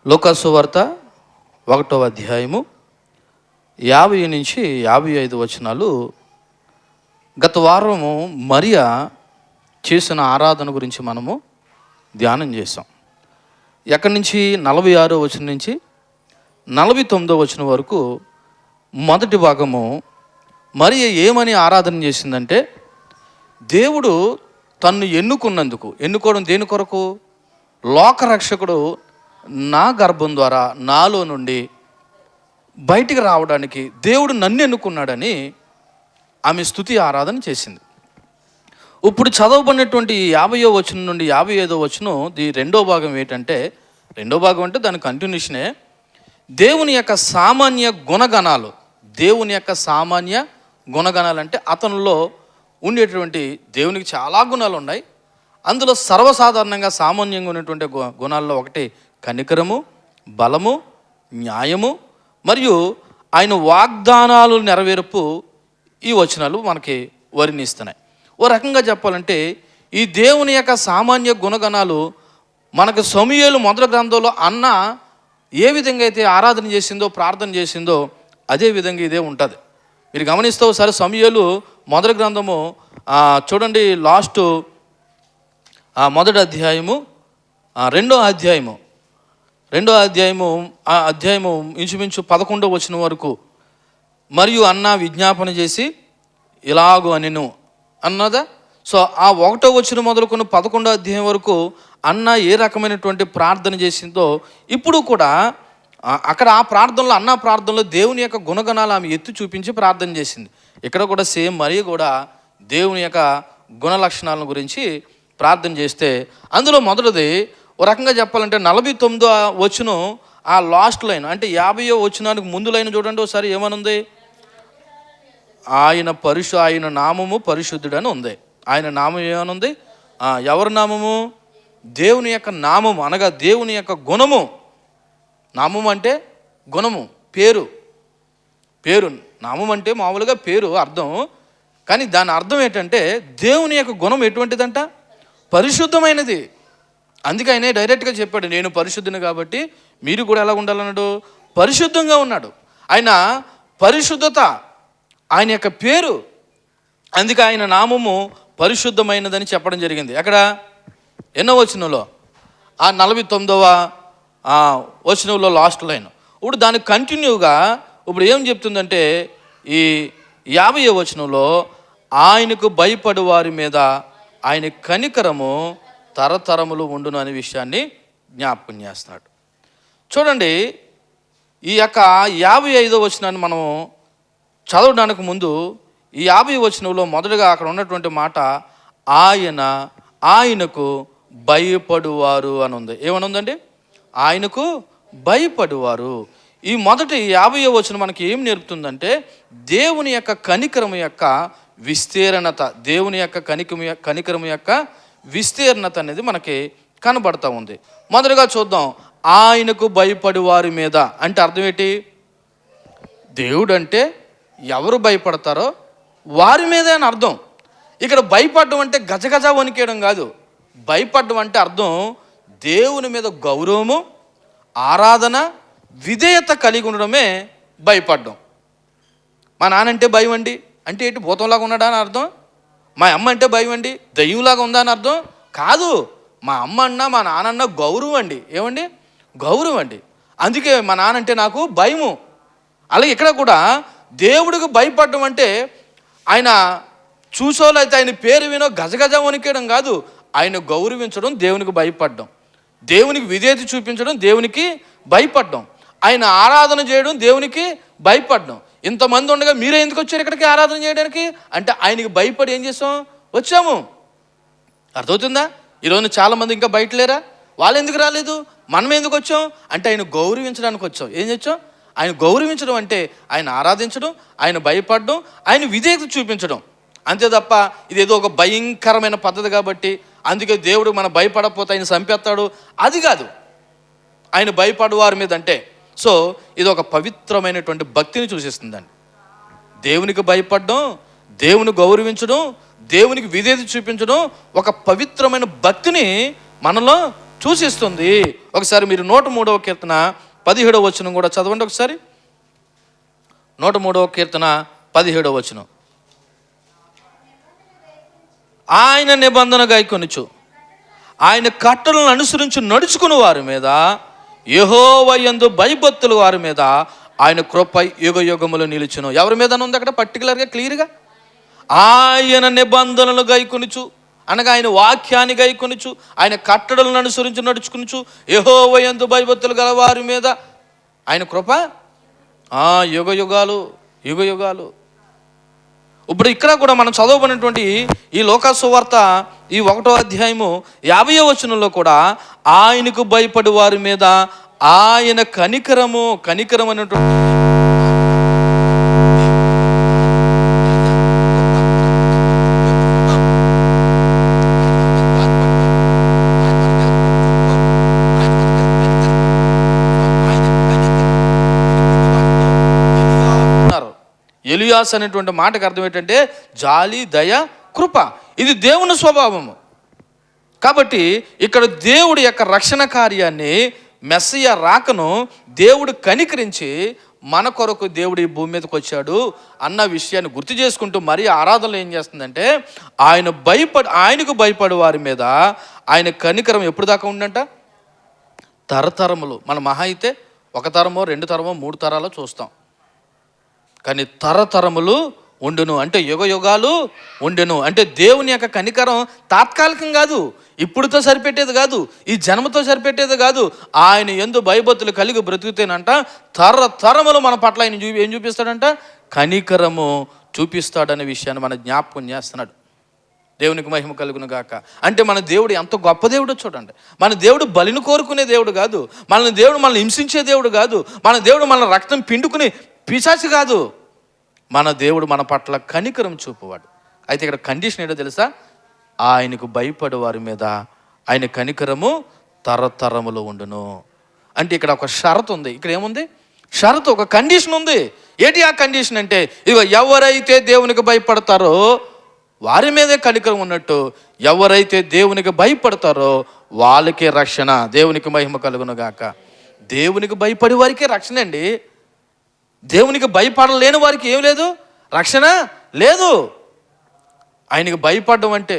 లూకా సువార్త 1వ అధ్యాయము 50 నుంచి 55 వచనాలు. గత వారము మరియా చేసిన ఆరాధన గురించి మనము ధ్యానం చేసాం. ఎక్కడి నుంచి 46వ వచనం నుంచి 49వ వచనం వరకు మొదటి భాగము మరియా ఏమని ఆరాధన చేసిందంటే, దేవుడు తన్ను ఎన్నుకోవడం దేని కొరకు? లోకరక్షకుడు నా గర్భం ద్వారా నాలో నుండి బయటికి రావడానికి దేవుడు నన్ను ఎన్నుకున్నాడని ఆమె స్తుతి ఆరాధన చేసింది. ఇప్పుడు చదవబడినటువంటి 50వ వచనం నుండి 55వ వచనం రెండో భాగం ఏంటంటే, రెండో భాగం అంటే దాని కంటిన్యూషనే. దేవుని యొక్క సామాన్య గుణగణాలు. దేవుని యొక్క సామాన్య గుణగణాలు అంటే అతనిలో ఉండేటువంటి దేవునికి చాలా గుణాలు ఉన్నాయి. అందులో సర్వసాధారణంగా సామాన్యంగా ఉన్నటువంటి గుణాల్లో ఒకటి కనికరము, బలము, న్యాయము మరియు ఆయన వాగ్దానాలు నెరవేర్పు. ఈ వచనాలు మనకి వర్ణిస్తున్నాయి. ఓ రకంగా చెప్పాలంటే ఈ దేవుని యొక్క సామాన్య గుణగణాలు మనకు సమూయేలు మొదటి గ్రంథంలో అన్న ఏ విధంగా అయితే ఆరాధన చేసిందో, ప్రార్థన చేసిందో అదే విధంగా ఇదే ఉంటుంది. మీరు గమనిస్తే ఒకసారి సమూయేలు మొదటి గ్రంథము చూడండి, లాస్ట్ మొదటి అధ్యాయము రెండో అధ్యాయము ఇంచుమించు 11వ వచనం వరకు. మరియు అన్న విజ్ఞాపన చేసి ఇలాగూ అనెను అన్నదా. సో ఆ 1వ వచనం మొదలుకొని 11వ అధ్యాయం వరకు అన్న ఏ రకమైనటువంటి ప్రార్థన చేసిందో ఇప్పుడు కూడా అక్కడ ఆ ప్రార్థనలో, అన్న ప్రార్థనలో దేవుని యొక్క గుణగణాలు ఆమె ఎత్తి చూపించి ప్రార్థన చేసింది. ఇక్కడ కూడా సేమ్ మరియు కూడా దేవుని యొక్క గుణ లక్షణాల గురించి ప్రార్థన చేస్తే, అందులో మొదటిది ఓ రకంగా చెప్పాలంటే 49వ వచనం ఆ లాస్ట్ లైన్, అంటే 50వ వచనానికి ముందు లైన్ చూడండి ఒకసారి. ఏమనుంది? ఆయన నామము పరిశుద్ధుడని ఉంది. ఆయన నామం ఏమనుంది? ఎవరి నామము? దేవుని యొక్క నామము, అనగా దేవుని యొక్క గుణము. నామం అంటే గుణము, పేరు. నామం అంటే మామూలుగా పేరు అర్థం, కానీ దాని అర్థం ఏంటంటే దేవుని యొక్క గుణం ఎటువంటిదంట? పరిశుద్ధమైనది. అందుకే ఆయనే డైరెక్ట్గా చెప్పాడు, నేను పరిశుద్ధుని కాబట్టి మీరు కూడా ఎలా ఉండాలన్నాడు? పరిశుద్ధంగా ఉన్నాడు. ఆయన పరిశుద్ధత ఆయన యొక్క పేరు, అందుకే ఆయన నామము పరిశుద్ధమైనదని చెప్పడం జరిగింది. అక్కడ ఎన్నో వచనంలో? ఆ 49వ వచనంలో లాస్ట్ లైన్. ఇప్పుడు దానికి కంటిన్యూగా ఇప్పుడు ఏం చెప్తుందంటే, ఈ 50వ వచనంలో ఆయనకు భయపడు వారి మీద ఆయన కనికరము తరతరములు ఉండును అనే విషయాన్ని జ్ఞాపకం చేస్తున్నాడు. చూడండి, ఈ యొక్క 55వ వచనాన్ని మనం చదవడానికి ముందు ఈ 50వ వచనంలో మొదటగా అక్కడ ఉన్నటువంటి మాట ఆయనకు భయపడువారు అని ఉంది. ఏమనుందండి? ఆయనకు భయపడువారు. ఈ మొదటి 50వ వచనం మనకి ఏం నేర్పుతుందంటే, దేవుని యొక్క కనికరము యొక్క విస్తీర్ణత, దేవుని యొక్క కనికరము యొక్క విస్తీర్ణత అనేది మనకి కనబడతా ఉంది. మొదటగా చూద్దాం, ఆయనకు భయపడి వారి మీద అంటే అర్థం ఏంటి? దేవుడు అంటే ఎవరు భయపడతారో వారి మీదే అని అర్థం. ఇక్కడ భయపడడం అంటే గజగజ వణికేయడం కాదు. భయపడడం అంటే అర్థం దేవుని మీద గౌరవము, ఆరాధన, విధేయత కలిగి ఉండడమే భయపడడం. మా నానంటే భయం అండి అంటే ఏంటి? భూతంలాగా ఉన్నాడా అని అర్థం? మా అమ్మ అంటే భయం అండి, దయ్యంలాగా ఉందా అని అర్థం కాదు. మా అమ్మ అన్నా మా నాన్న గౌరవం అండి. ఏమండి? గౌరవం అండి. అందుకే మా నాన్న అంటే నాకు భయము. అలాగే ఇక్కడ కూడా దేవుడికి భయపడడం అంటే ఆయన చూసోళ్ళు అయితే ఆయన పేరు వినో గజగజ వణికేయడం కాదు, ఆయన గౌరవించడం, దేవునికి భయపడడం, దేవునికి విధేయత చూపించడం, దేవునికి భయపడడం, ఆయన ఆరాధన చేయడం, దేవునికి భయపడడం. ఇంతమంది ఉండగా మీరే ఎందుకు వచ్చారు ఇక్కడికి ఆరాధన చేయడానికి అంటే ఆయనకి భయపడి ఏం చేసాం? వచ్చాము. అర్థమవుతుందా? ఈరోజు చాలామంది ఇంకా బయట లేరా? వాళ్ళు ఎందుకు రాలేదు? మనం ఎందుకు వచ్చాం అంటే ఆయన గౌరవించడానికి వచ్చాం. ఏం చేసాం? ఆయన గౌరవించడం అంటే ఆయన ఆరాధించడం, ఆయన భయపడడం, ఆయన విధేయత చూపించడం. అంతే తప్ప ఇదేదో ఒక భయంకరమైన పద్ధతి కాబట్టి అందుకే దేవుడు మనం భయపడకపోతే ఆయన చంపేస్తాడు అది కాదు. ఆయన భయపడు వారి మీద అంటే సో ఇది ఒక పవిత్రమైనటువంటి భక్తిని సూచిస్తుందండి. దేవునికి భయపడడం, దేవుని గౌరవించడం, దేవునికి విధేయత చూపించడం ఒక పవిత్రమైన భక్తిని మనలో సూచిస్తుంది. ఒకసారి మీరు 103వ కీర్తన 17వ వచనం కూడా చదవండి ఒకసారి. 103వ కీర్తన 17వ వచనం. ఆయన నిబంధన గైకొనుచు ఆయన కట్టలను అనుసరించి నడుచుకుని వారి మీద, యెహోవా యందు భయభక్తులు వారి మీద ఆయన కృప యుగ యుగములు నిలుచును. ఎవరి మీద ఉంది అక్కడ పర్టికులర్గా క్లియర్గా? ఆయన నిబంధనలు గైకొనుచు అనగా ఆయన వాక్యాన్ని గైకొనుచు ఆయన కట్టడలను అనుసరించి నడుచుకునుచు యెహోవా యందు భయభక్తులు గల వారి మీద ఆయన కృప యుగ యుగాలు యుగ యుగాలు. ఇప్పుడు ఇక్కడ కూడా మనం చదవబడినటువంటి ఈ లోకాసు సువార్త ఈ 1వ అధ్యాయము 50వ వచనంలో కూడా ఆయనకు భయపడి వారి మీద ఆయన కనికరం అనేటువంటి ఎలియాస్ అనేటువంటి మాటకు అర్థం ఏంటంటే జాలి, దయ, కృప. ఇది దేవుని స్వభావము. కాబట్టి ఇక్కడ దేవుడి యొక్క రక్షణ కార్యాన్ని, మెస్సియా రాకను దేవుడు కనికరించి మన కొరకు దేవుడు ఈ భూమి మీదకి వచ్చాడు అన్న విషయాన్ని గుర్తు చేసుకుంటూ మరి ఆరాధనలు ఏం చేస్తుందంటే ఆయనకు భయపడే వారి మీద ఆయన కనికరం ఎప్పుడు దాకా ఉండంట? తరతరములు. మన మహా అయితే 1 తరమో 2 తరమో 3 తరాలో చూస్తాం. కానీ తరతరములు ఉండును అంటే యుగ యుగాలు ఉండును. అంటే దేవుని యొక్క కనికరం తాత్కాలికం కాదు, ఇప్పుడుతో సరిపెట్టేది కాదు, ఈ జన్మతో సరిపెట్టేది కాదు. ఆయన యందు భయభక్తులు కలిగి బ్రతుకుతేనంట తరతరములు మన పట్ల ఆయన ఏం చూపిస్తాడంట? కనికరము చూపిస్తాడనే విషయాన్ని మన జ్ఞాపకం చేస్తున్నాడు. దేవునికి మహిమ కలుగును గాక. అంటే మన దేవుడు ఎంత గొప్ప దేవుడో చూడండి. మన దేవుడు బలిని కోరుకునే దేవుడు కాదు, మన దేవుడు మనల్ని హింసించే దేవుడు కాదు, మన దేవుడు మన రక్తం పిండుకుని పిశాచి కాదు. మన దేవుడు మన పట్ల కనికరం చూపువాడు. అయితే ఇక్కడ కండిషన్ ఏంటో తెలుసా? ఆయనకు భయపడే వారి మీద ఆయన కనికరము తరతరములు ఉండును. అంటే ఇక్కడ ఒక షరతు ఉంది. ఇక్కడ ఏముంది? షరతు, ఒక కండిషన్ ఉంది. ఏంటి ఆ కండిషన్ అంటే, ఇదిగో ఎవరైతే దేవునికి భయపడతారో వారి మీదే కనికరం ఉన్నట్టు, ఎవరైతే దేవునికి భయపడతారో వాళ్ళకే రక్షణ. దేవునికి మహిమ కలుగును గాక. దేవునికి భయపడే వారికే రక్షణ అండి. దేవునికి భయపడలేని వారికి ఏం లేదు, రక్షణ లేదు. ఆయనకి భయపడడం అంటే,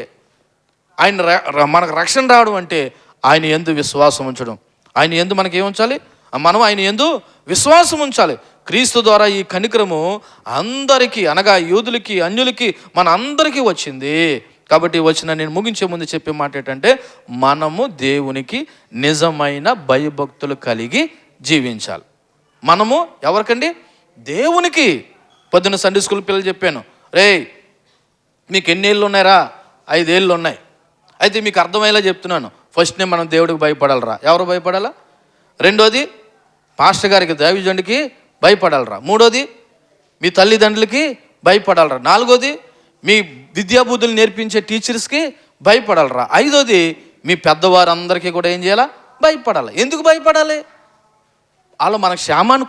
మనకు రక్షణ రావడం అంటే ఆయన యందు విశ్వాసం ఉంచడం. ఆయన యందు మనకి ఏం ఉంచాలి? మనం ఆయన యందు విశ్వాసం ఉంచాలి. క్రీస్తు ద్వారా ఈ కనికరము అందరికీ అనగా యూదులకి, అన్యులకి, మన అందరికీ వచ్చింది. కాబట్టి నేను ముగించే ముందు చెప్పే మాట ఏంటంటే, మనము దేవునికి నిజమైన భయభక్తులు కలిగి జీవించాలి. మనము ఎవరికండి? దేవునికి. పొద్దున్న సండే స్కూల్ పిల్లలు చెప్పాను, మీకు ఎన్ని ఏళ్ళు ఉన్నాయరా? 5 ఏళ్ళు ఉన్నాయి. అయితే మీకు అర్థమయ్యేలా చెప్తున్నాను. ఫస్ట్నే మనం దేవుడికి భయపడాలరా. ఎవరు భయపడాలా? రెండోది పాస్టర్ గారికి, దైవజనుడికి భయపడాలరా. మూడోది మీ తల్లిదండ్రులకి భయపడాలరా. నాలుగోది మీ విద్యాబుద్ధులు నేర్పించే టీచర్స్కి భయపడాలరా. ఐదోది మీ పెద్దవారందరికీ కూడా ఏం చేయాలా? భయపడాలి. ఎందుకు భయపడాలి? వాళ్ళు మన క్షేమాన్ని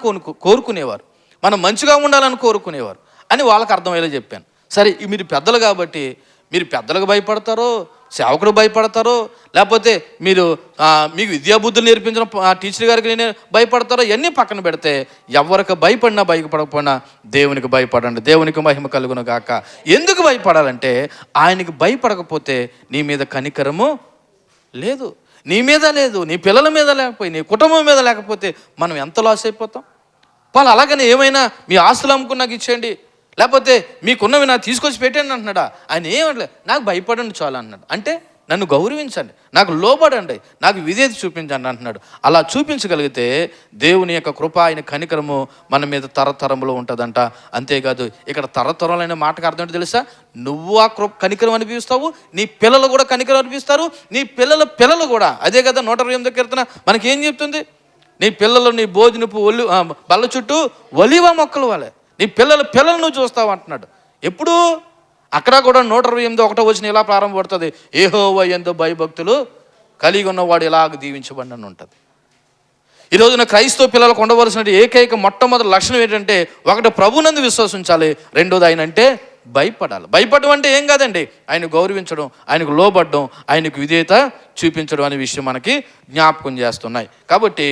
కోరుకునేవారు, మనం మంచిగా ఉండాలని కోరుకునేవారు అని వాళ్ళకి అర్థమయ్యేలా చెప్పాను. సరే, మీరు పెద్దలు కాబట్టి మీరు పెద్దలకు భయపడతారో, సేవకుడు భయపడతారో, లేకపోతే మీకు విద్యాబుద్ధులు నేర్పించిన టీచర్ గారికి భయపడతారో, ఇవన్నీ పక్కన పెడితే ఎవరికి భయపడకపోయినా దేవునికి భయపడండి. దేవునికి మహిమ కలుగును గాక. ఎందుకు భయపడాలంటే, ఆయనకి భయపడకపోతే నీ మీద కనికరము లేదు, నీ మీద లేదు, నీ పిల్లల మీద లేకపోయి, నీ కుటుంబం మీద లేకపోతే మనం ఎంత లాస్ అయిపోతాం. వాళ్ళు అలాగనే ఏమైనా మీ ఆస్తులు అమ్ముకుని నాకు ఇచ్చేయండి, లేకపోతే మీకున్నవి నాకు తీసుకొచ్చి పెట్టండి అంటున్నాడా? ఆయన ఏమంటలేదు, నాకు భయపడండి చాలు అన్నాడు. అంటే నన్ను గౌరవించండి, నాకు లోబడండి, నాకు విధేయత చూపించండి అంటున్నాడు. అలా చూపించగలిగితే దేవుని యొక్క కృప, ఆయన కనికరము మన మీద తరతరములో ఉంటుందంట. అంతేకాదు, ఇక్కడ తరతరములైన మాటకు అర్థం ఏంటో తెలుసా? నువ్వు ఆ కనికరం అనిపిస్తావు, నీ పిల్లలు కూడా కనికరం అనిపిస్తారు, నీ పిల్లలు కూడా. అదే కదా 128వ కీర్తన మనకేం చెప్తుంది? నీ పిల్లలు నీ భోజనపు బల్ల చుట్టూ ఒలివ మొక్కలు వాళ్ళే, నీ పిల్లలు నువ్వు చూస్తావు అంటున్నాడు. ఎప్పుడు? అక్కడ కూడా 128వ వచనం ఇలా ప్రారంభపడుతుంది, యెహోవా యందు భయభక్తులు కలిగి ఉన్నవాడు ఇలాగ దీవించబడినని ఉంటుంది. ఈ రోజున క్రైస్తవ పిల్లలకు ఉండవలసిన ఏకైక మొట్టమొదటి లక్షణం ఏంటంటే, ఒకటి ప్రభునందు విశ్వసించాలి, రెండోది ఆయన అంటే భయపడాలి. భయపడడం అంటే ఏం కాదండి, ఆయన గౌరవించడం, ఆయనకు లోబడడం, ఆయనకు విధేయత చూపించడం అనే విషయం మనకి జ్ఞాపకం చేస్తున్నాయి. కాబట్టి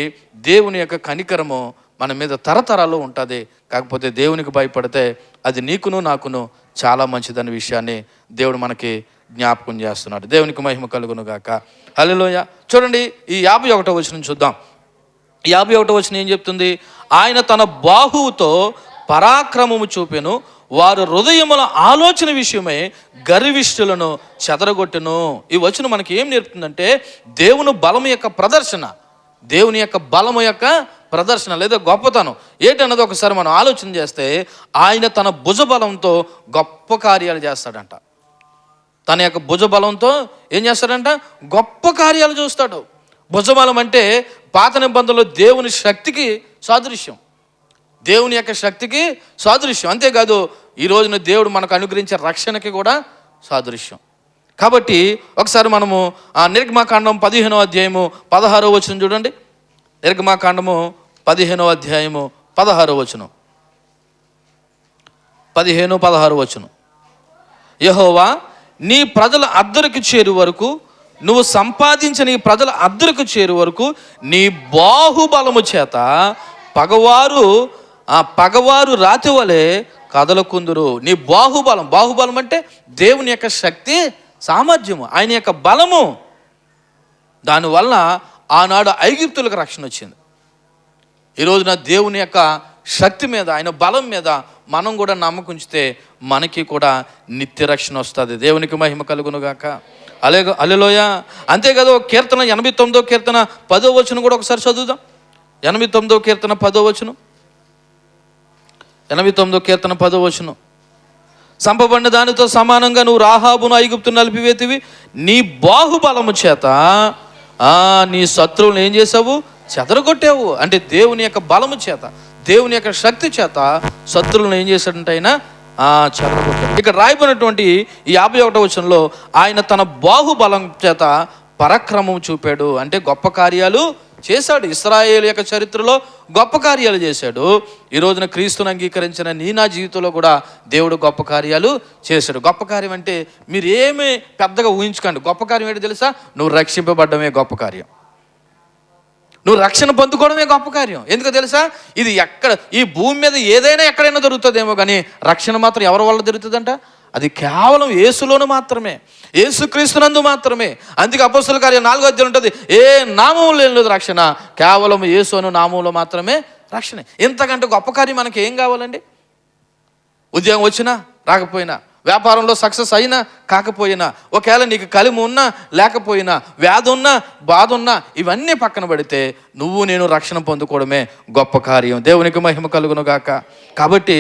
దేవుని యొక్క కనికరము మన మీద తరతరాలు ఉంటుంది. కాకపోతే దేవునికి భయపడితే అది నీకును నాకును చాలా మంచిదనే విషయాన్ని దేవుడు మనకి జ్ఞాపకం చేస్తున్నాడు. దేవునికి మహిమ కలుగును గాక. హల్లెలూయా. చూడండి, ఈ 51వ వచనం చూద్దాం. 51వ వచనం ఏం చెప్తుంది? ఆయన తన బాహువుతో పరాక్రమము చూపెను, వారు హృదయముల ఆలోచన విషయమై గర్విష్ఠులను చెదరగొట్టెను. ఈ వచనం మనకి ఏం నేర్పుతుందంటే దేవుని బలము యొక్క ప్రదర్శన, దేవుని యొక్క బలము యొక్క ప్రదర్శన లేదా గొప్పతనం ఏంటన్నది ఒకసారి మనం ఆలోచన చేస్తే, ఆయన తన భుజబలంతో గొప్ప కార్యాలు చేస్తాడంట. తన యొక్క భుజబలంతో ఏం చేస్తాడంట? గొప్ప కార్యాలు చూస్తాడు. భుజబలం అంటే పాత నిబంధనలో దేవుని శక్తికి సాదృశ్యం, దేవుని యొక్క శక్తికి సాదృశ్యం. అంతేకాదు ఈ రోజున దేవుడు మనకు అనుగ్రహించే రక్షణకి కూడా సాదృశ్యం. కాబట్టి ఒకసారి మనము ఆ నిర్గమాకాండం 15వ అధ్యాయము 16వ వచనం చూడండి. నిర్గమాకాండము 15వ అధ్యాయము 16వ వచనం, 15-16 వచనం. యెహోవా నీ ప్రజల అద్దరికి చేరు వరకు, నువ్వు సంపాదించిన నీ ప్రజల అద్దరికి చేరు వరకు నీ బాహుబలము చేత పగవారు రాతి వలె కదలకుందురు. నీ బాహుబలం అంటే దేవుని యొక్క శక్తి సామర్థ్యము, ఆయన యొక్క బలము. దానివల్ల ఆనాడు ఐగుప్తులకు రక్షణ వచ్చింది. ఈ రోజున దేవుని యొక్క శక్తి మీద, ఆయన బలం మీద మనం కూడా నమ్మకం ఉంచితే మనకి కూడా నిత్య రక్షణ వస్తుంది. దేవునికి మహిమ కలుగును గాక. హల్లెలూయా. అంతేకాదు కీర్తన 89వ కీర్తన 10వ వచనం కూడా ఒకసారి చదువుదాం. 89వ కీర్తన 10వ వచనం, 89వ కీర్తన 10వ వచనం. సంపబడిన దానితో సమానంగా నువ్వు రాహాబును ఐగుప్తును నలిపివేతివి, నీ బాహుబలము చేత నీ శత్రువులను ఏం చేసావు? చెదరగొట్టావు. అంటే దేవుని యొక్క బలము చేత, దేవుని యొక్క శక్తి చేత శత్రువులను ఏం చేశాడంటే ఆయన చెదరగొట్టాడు. ఇక్కడ రాయబడినటువంటి ఈ 51వ వచనంలో ఆయన తన బాహుబలం చేత పరాక్రమం చూపాడు, అంటే గొప్ప కార్యాలు చేశాడు. ఇశ్రాయేలు యొక్క చరిత్రలో గొప్ప కార్యాలు చేశాడు. ఈ రోజున క్రీస్తుని అంగీకరించిన నా జీవితంలో కూడా దేవుడు గొప్ప కార్యాలు చేశాడు. గొప్ప కార్యం అంటే మీరు ఏమీ పెద్దగా ఊహించుకోండి. గొప్ప కార్యం ఏంటో తెలుసా? నువ్వు రక్షింపబడ్డమే గొప్ప కార్యం, నువ్వు రక్షణ పొందుకోవడమే గొప్ప కార్యం. ఎందుకో తెలుసా? ఇది ఈ భూమి మీద ఏదైనా ఎక్కడైనా దొరుకుతుందేమో, కానీ రక్షణ మాత్రం ఎవరి వల్ల దొరుకుతుందంట? అది కేవలం యేసులోను మాత్రమే, యేసుక్రీస్తునందు మాత్రమే. అందుకే అపోస్తలుల కార్యం 4వ అధ్యాయం ఉంటుంది, ఏ నామం లేదు రక్షణ, కేవలం యేసు అను నామంలో మాత్రమే రక్షణ. ఇంతకంటే గొప్ప కార్యం మనకి ఏం కావాలండి? ఉద్యోగం వచ్చినా రాకపోయినా, వ్యాపారంలో సక్సెస్ అయినా కాకపోయినా, ఒకవేళ నీకు కలిమి ఉన్నా లేకపోయినా, వ్యాధి ఉన్నా బాధ ఉన్నా, ఇవన్నీ పక్కన పెడితే నువ్వు నేను రక్షణ పొందుకోవడమే గొప్ప కార్యం. దేవునికి మహిమ కలుగును గాక. కాబట్టి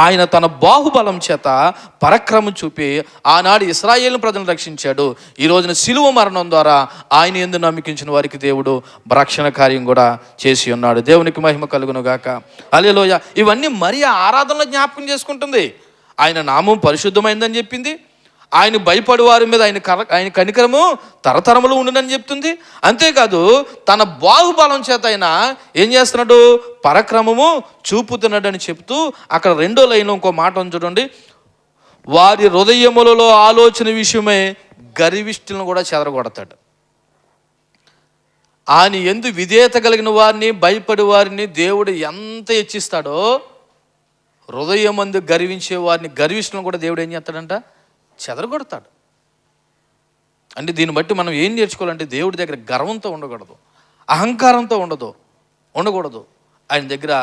ఆయన తన బాహుబలం చేత పరాక్రమం చూపి ఆనాడు ఇశ్రాయేలు ప్రజలను రక్షించాడు. ఈ రోజున శిలువ మరణం ద్వారా ఆయన యందు నమ్మికించిన వారికి దేవుడు రక్షణ కార్యం కూడా చేసి ఉన్నాడు. దేవునికి మహిమ కలుగును గాక. హల్లెలూయా. ఇవన్నీ మరి ఆరాధనలో జ్ఞాపకం చేసుకుంటుంది. ఆయన నామం పరిశుద్ధమైందని చెప్పింది, ఆయన భయపడు వారి మీద ఆయన కనికరము తరతరములు ఉండునని చెప్తుంది. అంతేకాదు తన బాహుబలం చేత ఆయన ఏం చేస్తున్నాడు? పరాక్రమము చూపుతున్నాడు అని చెప్తూ అక్కడ 2వ లైన్లో ఇంకో మాట చూడండి, వారి హృదయములలో ఆలోచన విషయమై గర్విష్ఠులను కూడా చెదరగొడతాడు. ఆయన యందు విధేయత కలిగిన వారిని, భయపడి వారిని దేవుడు ఎంత హెచ్చిస్తాడో, హృదయమందు గర్వించే వారిని, గర్విష్ఠులను కూడా దేవుడు ఏం చేస్తాడంట? చెదరగొడతాడు. అంటే దీన్ని బట్టి మనం ఏం నేర్చుకోవాలంటే దేవుడి దగ్గర గర్వంతో ఉండకూడదు, అహంకారంతో ఉండకూడదు. ఆయన దగ్గర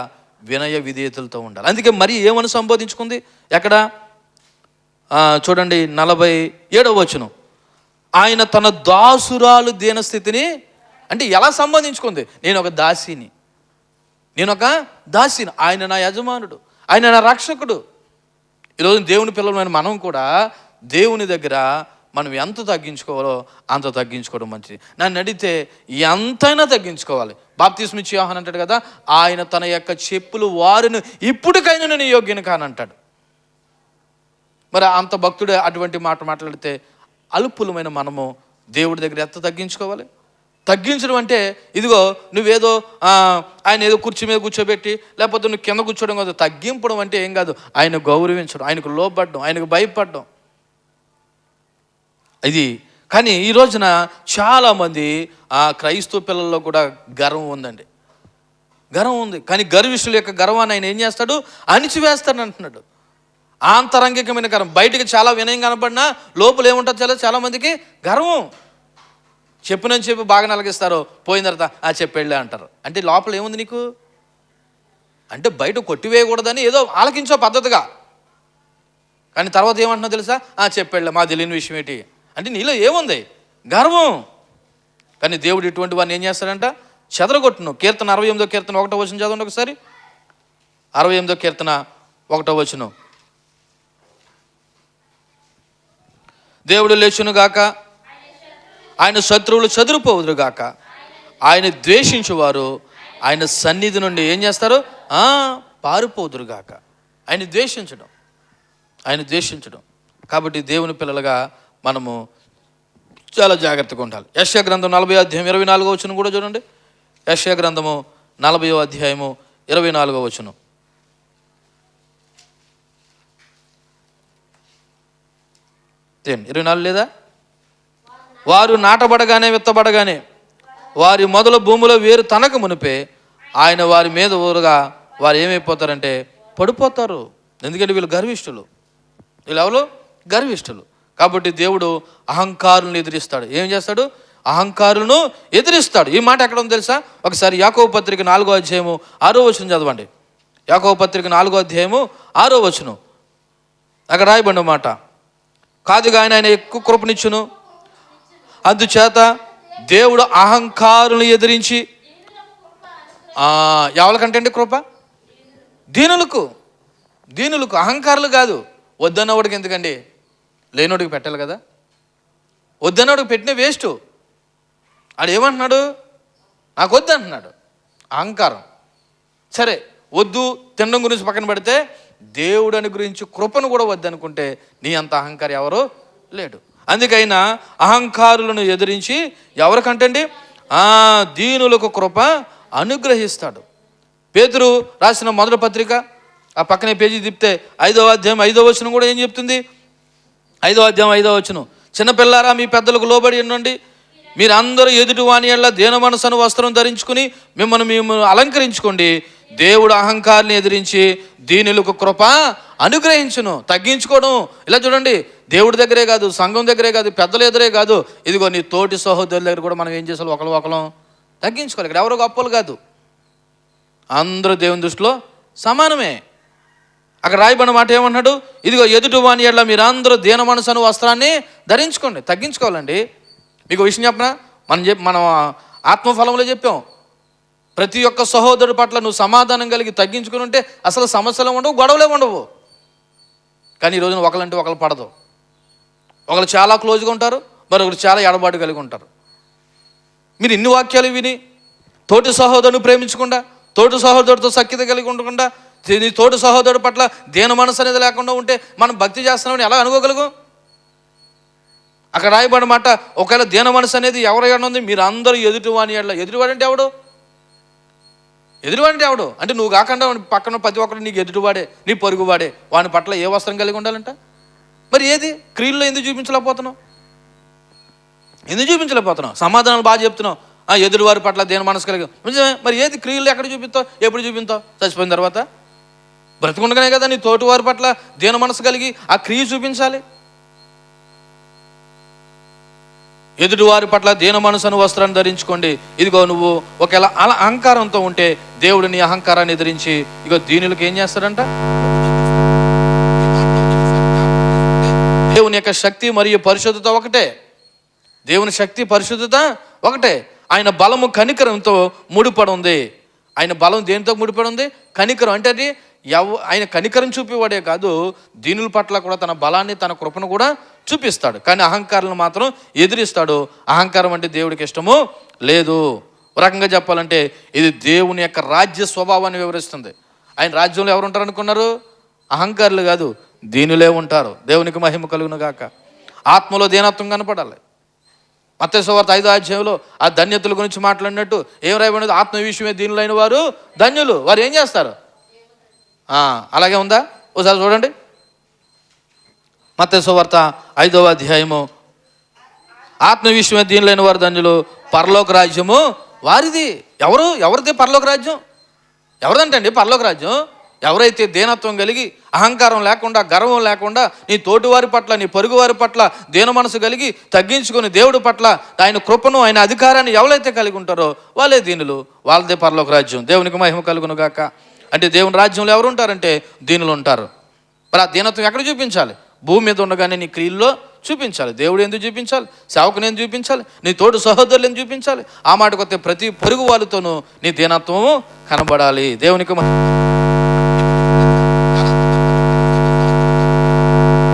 వినయ విధేయతలతో ఉండాలి. అందుకే మరి ఏమని సంబోధించుకుంది? ఎక్కడ చూడండి 47వ వచనం, ఆయన తన దాసురాలు దీనస్థితిని, అంటే ఎలా సంబోధించుకుంది? నేను ఒక దాసిని, ఆయన నా యజమానుడు, ఆయన నా రక్షకుడు. ఈరోజు దేవుని పిల్లలమైన మనం కూడా దేవుని దగ్గర మనం ఎంత తగ్గించుకోవాలో అంత తగ్గించుకోవడం మంచిది. నన్ను అడిగితే ఎంతైనా తగ్గించుకోవాలి. బాప్తిస్మ ఇచ్చే యోహాను అంటాడు కదా, ఆయన తన యొక్క చెప్పులు వారిని ఇప్పటికైనా నేను యోగ్యను కానంటాడు. మరి అంత భక్తుడు అటువంటి మాట మాట్లాడితే అల్పులమైన మనము దేవుడి దగ్గర ఎంత తగ్గించుకోవాలి? తగ్గించడం అంటే ఇదిగో నువ్వేదో ఆయన ఏదో కుర్చీ మీద కూర్చోబెట్టి లేకపోతే నువ్వు కింద కూర్చోవడం కాదు. తగ్గింపడం అంటే ఏం కాదు, ఆయన గౌరవించడం, ఆయనకు లోబడడం, ఆయనకు భయపడడం ఇది. కానీ ఈ రోజున చాలామంది క్రైస్తవ పిల్లల్లో కూడా గర్వం ఉందండి, గర్వం ఉంది. కానీ గర్విష్ఠుల యొక్క గర్వాన్ని ఆయన ఏం చేస్తాడు, అణిచివేస్తాడు అంటున్నాడు. ఆంతరంగికమైన గర్వం, బయటికి చాలా వినయం కనపడినా లోపల ఏముంటుంది చాలామందికి గర్వం. చెప్పినని చెప్పి బాగా నలగిస్తారు, పోయిన తర్వాత చెప్పెళ్ళే అంటారు. అంటే లోపల ఏముంది నీకు అంటే బయట కొట్టివేయకూడదని ఏదో ఆలకించో పద్ధతిగా, కానీ తర్వాత ఏమంటున్నావు తెలుసా, చెప్పెళ్ళే మా తెలియని విషయం ఏంటి అంటే నీలో ఏముంది, గర్వం. కానీ దేవుడు ఇటువంటి వాడిని ఏం చేస్తాడంట, చెదరగొట్టును. కీర్తన 68వ కీర్తన 1వ వచనం చదవండి ఒకసారి. 68వ కీర్తన 1వ వచనం. దేవుడు లేచునుగాక, ఆయన శత్రువులు చెదిరిపోవుదురుగాక, ఆయన ద్వేషించువారు ఆయన సన్నిధి నుండి ఏం చేస్తారు, పారిపోదురుగాక. ఆయన ద్వేషించడం. కాబట్టి దేవుని పిల్లలుగా మనము చాలా జాగ్రత్తగా ఉండాలి. యెషయా గ్రంథం 40వ అధ్యాయం 24వ వచనం కూడా చూడండి. యెషయా గ్రంథము 40వ అధ్యాయము 24వ వచనం. ఏం 24 లేదా? వారు నాటబడగానే విత్తబడగానే వారి మొదల భూమిలో వేరు తనకు మునిపే ఆయన వారి మీద ఊరుగా వారు ఏమైపోతారంటే పడిపోతారు. ఎందుకంటే వీళ్ళు గర్విష్ఠులు. వీళ్ళు ఎవరు? గర్విష్ఠులు. కాబట్టి దేవుడు అహంకారులను ఎదిరిస్తాడు. ఏం చేస్తాడు? అహంకారులను ఎదిరిస్తాడు. ఈ మాట ఎక్కడ ఉందో తెలుసా? ఒకసారి యాకోబు పత్రిక 4వ అధ్యాయము 6వ వచనం చదవండి. యాకోబు పత్రిక 4వ అధ్యాయము 6వ వచనం. అక్కడ రాయబడిన మాట, కాదుగా ఆయన ఎక్కువ కృపనిచ్చును, అందుచేత దేవుడు అహంకారులను ఎదిరించి ఎవరికంటే అండి కృప? దీనులకు. అహంకారులు కాదు. వద్దన్నవాడికి ఎందుకండి, లేనోడికి పెట్టాలి కదా. వద్దన్నవాడికి పెట్టిన వేస్ట్. ఆడు ఏమంటున్నాడు, నాకు వద్దు అంటున్నాడు. అహంకారం. సరే వద్దు తినడం గురించి పక్కన పెడితే దేవుడిని గురించి కృపను కూడా వద్దనుకుంటే నీ అంత అహంకారం ఎవరు లేడు. అందుకైనా అహంకారులను ఎదిరించి ఎవరికంటండి, దీనులకు కృప అనుగ్రహిస్తాడు. పేతురు రాసిన మొదటి పత్రిక ఆ పక్కనే పేజీ తిప్పితే 5వ అధ్యాయం 5వ వచనం కూడా ఏం చెప్తుంది? 5వ అధ్యాయం 5వ వచనం, చిన్నపిల్లారా మీ పెద్దలకు లోబడి ఉండండి, మీరు అందరూ ఎదుటి వాని యెడల దీన మనసును వస్త్రం ధరించుకుని మిమ్మల్ని అలంకరించుకోండి. దేవుడు అహంకారాన్ని ఎదిరించి దీనులకు కృప అనుగ్రహించును. తగ్గించుకోవడం. ఇలా చూడండి, దేవుడి దగ్గరే కాదు, సంఘం దగ్గరే కాదు, పెద్దల ఎదురే కాదు, ఇదిగో నీ తోటి సహోదరుల దగ్గర కూడా మనం ఏం చేసాలి, ఒకరు తగ్గించుకోవాలి. ఇక్కడ ఎవరో గొప్పలు కాదు, అందరూ దేవుని దృష్టిలో సమానమే. అక్కడ రాయబడిన మాట ఏమన్నాడు, ఇదిగో ఎదుటి వాని యెడల మీరు అందరూ దీన మనసును వస్త్రాన్ని ధరించుకోండి. తగ్గించుకోవాలండి. మీకు విషయం చెప్పనా, మనం ఆత్మఫలంలో చెప్పాం, ప్రతి ఒక్క సహోదరుడి పట్ల నువ్వు సమాధానం కలిగి తగ్గించుకుని ఉంటే అసలు సమస్యలు ఉండవు, గొడవలే ఉండవు. కానీ ఈ రోజున ఒకరంటే ఒకరు పడదు. ఒకరు చాలా క్లోజ్గా ఉంటారు, మరొకరు చాలా ఎడబాటు కలిగి ఉంటారు. మీరు ఇన్ని వాక్యాలు విని తోటి సహోదరుని ప్రేమించకుండా, తోటి సహోదరుడితో సఖ్యత కలిగి ఉండకుండా, నీ తోటి సహోదరుడి పట్ల దీన మనసు అనేది లేకుండా ఉంటే మనం భక్తి చేస్తున్నామని ఎలా అనుకోగలుగు? అక్కడ రాయబడిన మాట, ఒకవేళ దీన మనసు అనేది ఎవరైనా ఉంది, మీరు అందరూ ఎదుటివాని యెడల. ఎదుటివాడు అంటే ఎవడు అంటే నువ్వు కాకుండా పక్కన ప్రతి ఒక్కరు నీకు ఎదుటివాడే, నీ పొరుగువాడే. వాని పట్ల ఏ వస్త్రం కలిగి ఉండాలంట? మరి ఏది క్రియల్లో ఎందుకు చూపించలేకపోతున్నావు? సమాధానాలు బాగా చెప్తున్నావు, ఎదురువారి పట్ల దీన మనసు కలిగి. మరి ఏది క్రియల్లో ఎక్కడ చూపిస్తావు, ఎప్పుడు చూపిస్తావు? చచ్చిపోయిన తర్వాత? బ్రతికుండగానే కదా నీ తోటివారి పట్ల దీన మనసు కలిగి ఆ క్రియ చూపించాలి. ఎదుటివారి పట్ల దీన మనసును వస్త్రాన్ని ధరించుకోండి. ఇదిగో నువ్వు ఒకవేళ అలా అహంకారంతో ఉంటే దేవుడు నీ అహంకారాన్ని ఎదిరించి ఇగో దీనులకు ఏం చేస్తాడంట? దేవుని యొక్క శక్తి మరియు పరిశుద్ధత ఒకటే. దేవుని శక్తి పరిశుద్ధత ఒకటే. ఆయన బలము కనికరంతో ముడిపడి ఉంది. ఆయన బలం దేనితో ముడిపడి ఉంది? కనికరం. అంటే అది ఆయన కనికరం చూపేవాడే కాదు, దీనుల పట్ల కూడా తన బలాన్ని, తన కృపను కూడా చూపిస్తాడు. కానీ అహంకారాలను మాత్రం ఎదిరిస్తాడు. అహంకారం అంటే దేవుడికి ఇష్టము లేదు. ఒక రకంగా చెప్పాలంటే ఇది దేవుని యొక్క రాజ్య స్వభావాన్ని వివరిస్తుంది. ఆయన రాజ్యంలో ఎవరు ఉంటారు అనుకున్నారు? అహంకారులు కాదు, దీనులే ఉంటారు. దేవునికి మహిమ కలుగును గాక. ఆత్మలో దీనత్వం కనపడాలి. మత్తయి సువార్త 5వ అధ్యాయంలో ఆ ధన్యతల గురించి మాట్లాడినట్టు ఏం రాయబడినది? ఆత్మ విషయమే దీనులైన వారు ధన్యులు. వారు ఏం చేస్తారు? అలాగే ఉందా? ఒకసారి చూడండి. మత్తయి సువార్త 5వ అధ్యాయము, ఆత్మ విషయమే దీనులైన వారు ధన్యులు, పరలోక రాజ్యము వారిది. ఎవరిది పరలోక రాజ్యం? ఎవరిదంటండి పరలోక రాజ్యం? ఎవరైతే దీనత్వం కలిగి, అహంకారం లేకుండా, గర్వం లేకుండా, నీ తోటివారి పట్ల, నీ పొరుగువారి పట్ల దీన మనసు కలిగి తగ్గించుకొని దేవుడి పట్ల ఆయన కృపను, ఆయన అధికారాన్ని ఎవరైతే కలిగి ఉంటారో వాళ్ళే దీనులు, వాళ్ళదే పరలోక రాజ్యం. దేవునికి మహిమ కలుగును గాక. అంటే దేవుని రాజ్యంలో ఎవరు ఉంటారంటే దీనులు ఉంటారు. మరి ఆ దీనత్వం ఎక్కడ చూపించాలి? భూమి మీద ఉండగానే నీ క్రియల్లో చూపించాలి. దేవుడు ఎందుకు చూపించాలి? సేవకుని ఎందుకు చూపించాలి? నీ తోడు సహోదరులు ఎందుకు చూపించాలి? ఆ మాటకు వస్తే ప్రతి పొరుగు వాళ్ళతోనూ నీ దీనత్వము కనబడాలి. దేవునికి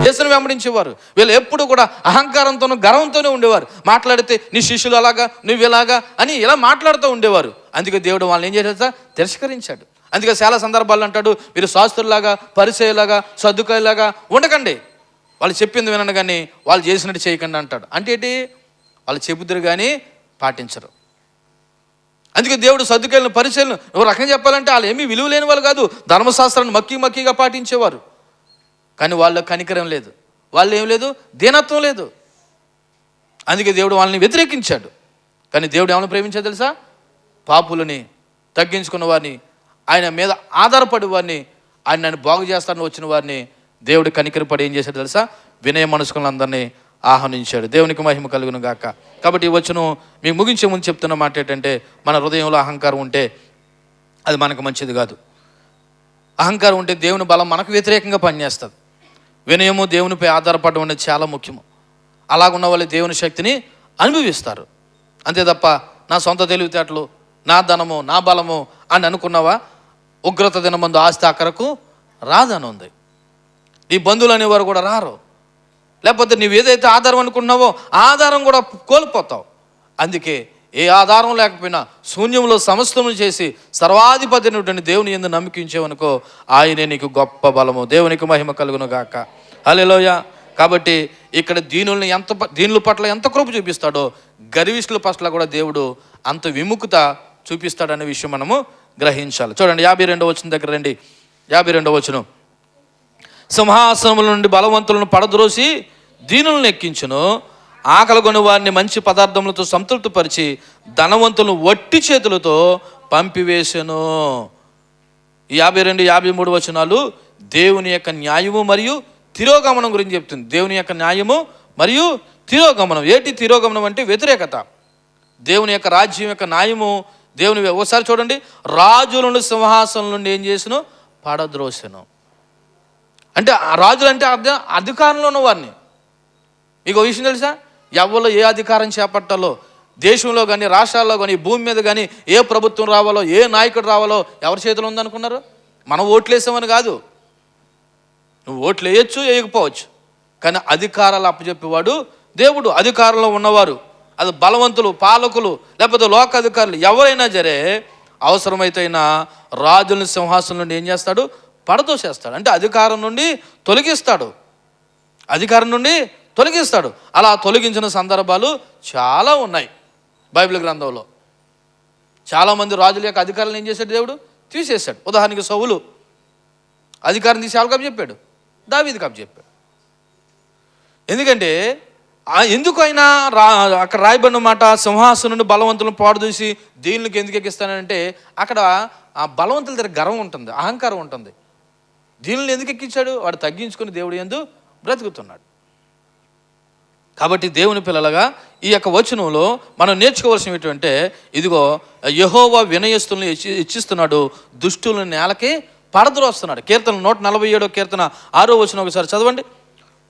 యేసును వెంబడించేవారు వీళ్ళు ఎప్పుడు కూడా అహంకారంతోనూ గర్వంతోనే ఉండేవారు. మాట్లాడితే నీ శిష్యులు అలాగా, నువ్వు ఇలాగా అని ఇలా మాట్లాడుతూ ఉండేవారు. అందుకే దేవుడు వాళ్ళని ఏం చేశాడు? తిరస్కరించాడు. అందుకే చాలా సందర్భాల్లో అంటాడు, మీరు శాస్త్రులాగా, పరిసయ్యులాగా, సద్దుకాయలాగా ఉండకండి, వాళ్ళు చెప్పింది వినండి కానీ వాళ్ళు చేసినట్టు చేయకండి అంటాడు. అంటే ఏంటి? వాళ్ళు చెబుతారు కానీ పాటించరు. అందుకే దేవుడు సద్దుకాయలను, పరిసయ్యులను ఒక రకంగా చెప్పాలంటే వాళ్ళు ఏమీ విలువ లేని వాళ్ళు కాదు, ధర్మశాస్త్రాన్ని మక్కిగా పాటించేవారు. కానీ వాళ్ళ కనికరం లేదు, వాళ్ళు ఏం లేదు, దీనత్వం లేదు. అందుకే దేవుడు వాళ్ళని వ్యతిరేకించాడు. కానీ దేవుడు ఏమైనా ప్రేమించాడు తెలుసా? పాపులని, తగ్గించుకున్న వారిని, ఆయన మీద ఆధారపడి వారిని, ఆయన నన్ను బాగు చేస్తానని వచ్చిన వారిని దేవుడు కనికరపడి ఏం చేశాడు తెలుసా? వినయ మనస్కులందరినీ ఆహ్వానించాడు. దేవునికి మహిమ కలుగును గాక. కాబట్టి ఈ వచనం మీకు ముగించే ముందు చెప్తున్న మాట ఏంటంటే, మన హృదయంలో అహంకారం ఉంటే అది మనకు మంచిది కాదు. అహంకారం ఉంటే దేవుని బలం మనకు వ్యతిరేకంగా పనిచేస్తుంది. వినయము, దేవునిపై ఆధారపడడం అనేది చాలా ముఖ్యము. అలాగున్న వాళ్ళు దేవుని శక్తిని అనుభవిస్తారు. అంతే తప్ప నా సొంత తెలివితేటలు, నా ధనము, నా బలము అని అనుకున్నావా, ఉగ్రత దినమందు ఆస్తి అక్కరకు రాదని ఉంది. నీ బంధువులు అనేవారు కూడా రారు. లేకపోతే నువ్వు ఏదైతే ఆధారం అనుకున్నావో ఆధారం కూడా కోల్పోతావు. అందుకే ఏ ఆధారం లేకపోయినా శూన్యంలో సమస్తమును చేసి సర్వాధిపతి అయినటువంటి దేవుని యందు నమ్మకించేవనుకో ఆయనే నీకు గొప్ప బలము. దేవునికి మహిమ కలుగును గాక. హల్లెలూయా. కాబట్టి ఇక్కడ దీనుల పట్ల ఎంత కృప చూపిస్తాడో గర్విష్ఠుల పట్ల కూడా దేవుడు అంత విముఖత చూపిస్తాడనే విషయం మనము గ్రహించాలి. చూడండి 52వ వచనం దగ్గర రండి. 52వ వచనం, సింహాసనముల నుండి బలవంతులను పడద్రోసి దీనులను ఎక్కించును, ఆకలిగొని వారిని మంచి పదార్థములతో సంతృప్తిపరిచి ధనవంతులను వట్టి చేతులతో పంపివేసెను. ఈ 52, 53 వచనాలు దేవుని యొక్క న్యాయము మరియు తిరోగమనం గురించి చెప్తుంది. దేవుని యొక్క న్యాయము మరియు తిరోగమనం. ఏంటి తిరోగమనం అంటే? వ్యతిరేకత. దేవుని యొక్క రాజ్యం యొక్క న్యాయము దేవుని. ఒకసారి చూడండి, రాజులను సింహాసనం నుండి ఏం చేసెను? పడద్రోసెను. అంటే రాజులు అంటే అధికారంలో ఉన్న వారిని. మీకు ఒక విషయం తెలుసా? ఎవరు ఏ అధికారం చేపట్టాలో, దేశంలో కానీ, రాష్ట్రాల్లో కానీ, భూమి మీద కానీ ఏ ప్రభుత్వం రావాలో, ఏ నాయకుడు రావాలో ఎవరి చేతిలో ఉందనుకున్నారు? మనం ఓట్లు వేసామని కాదు. నువ్వు ఓట్లు వేయచ్చు, వేయకపోవచ్చు, కానీ అధికారాలు అప్పచెప్పేవాడు దేవుడు. అధికారంలో ఉన్నవారు, అది బలవంతులు, పాలకులు, లేకపోతే లోక అధికారులు ఎవరైనా సరే అవసరమైతేనా రాజులను సింహాసనం నుండి ఏం చేస్తాడు? పడదోసేస్తాడు. అంటే అధికారం నుండి తొలగిస్తాడు. అధికారం నుండి తొలగిస్తాడు. అలా తొలగించిన సందర్భాలు చాలా ఉన్నాయి బైబిల్ గ్రంథంలో. చాలామంది రాజుల యొక్క అధికారాలను ఏం చేశాడు? దేవుడు తీసేశాడు. ఉదాహరణకి సౌలు అధికారం తీసి ఎవరికి అప్పచెప్పాడు? దావీదుకి అప్పచెప్పాడు. ఎందుకంటే ఎందుకు అయినా అక్కడ రాయబడిన మాట, సింహాసనం నుండి బలవంతులను పాడుదూసి దీనులకు ఎందుకు ఎక్కిస్తానంటే అక్కడ ఆ బలవంతుల దగ్గర గర్వం ఉంటుంది, అహంకారం ఉంటుంది. దీనులను ఎందుకు ఎక్కించాడు? వాడు తగ్గించుకుని దేవుడు యందు బ్రతుకుతున్నాడు. కాబట్టి దేవుని పిల్లలుగా ఈ యొక్క వచనంలో మనం నేర్చుకోవాల్సిన ఏంటంటే, ఇదిగో యెహోవా వినయస్తులను ఇచ్చిస్తున్నాడు, దుష్టులను నేలకి పడద్రోస్తున్నాడు. కీర్తన 147వ కీర్తన 6వ వచనం ఒకసారి చదవండి.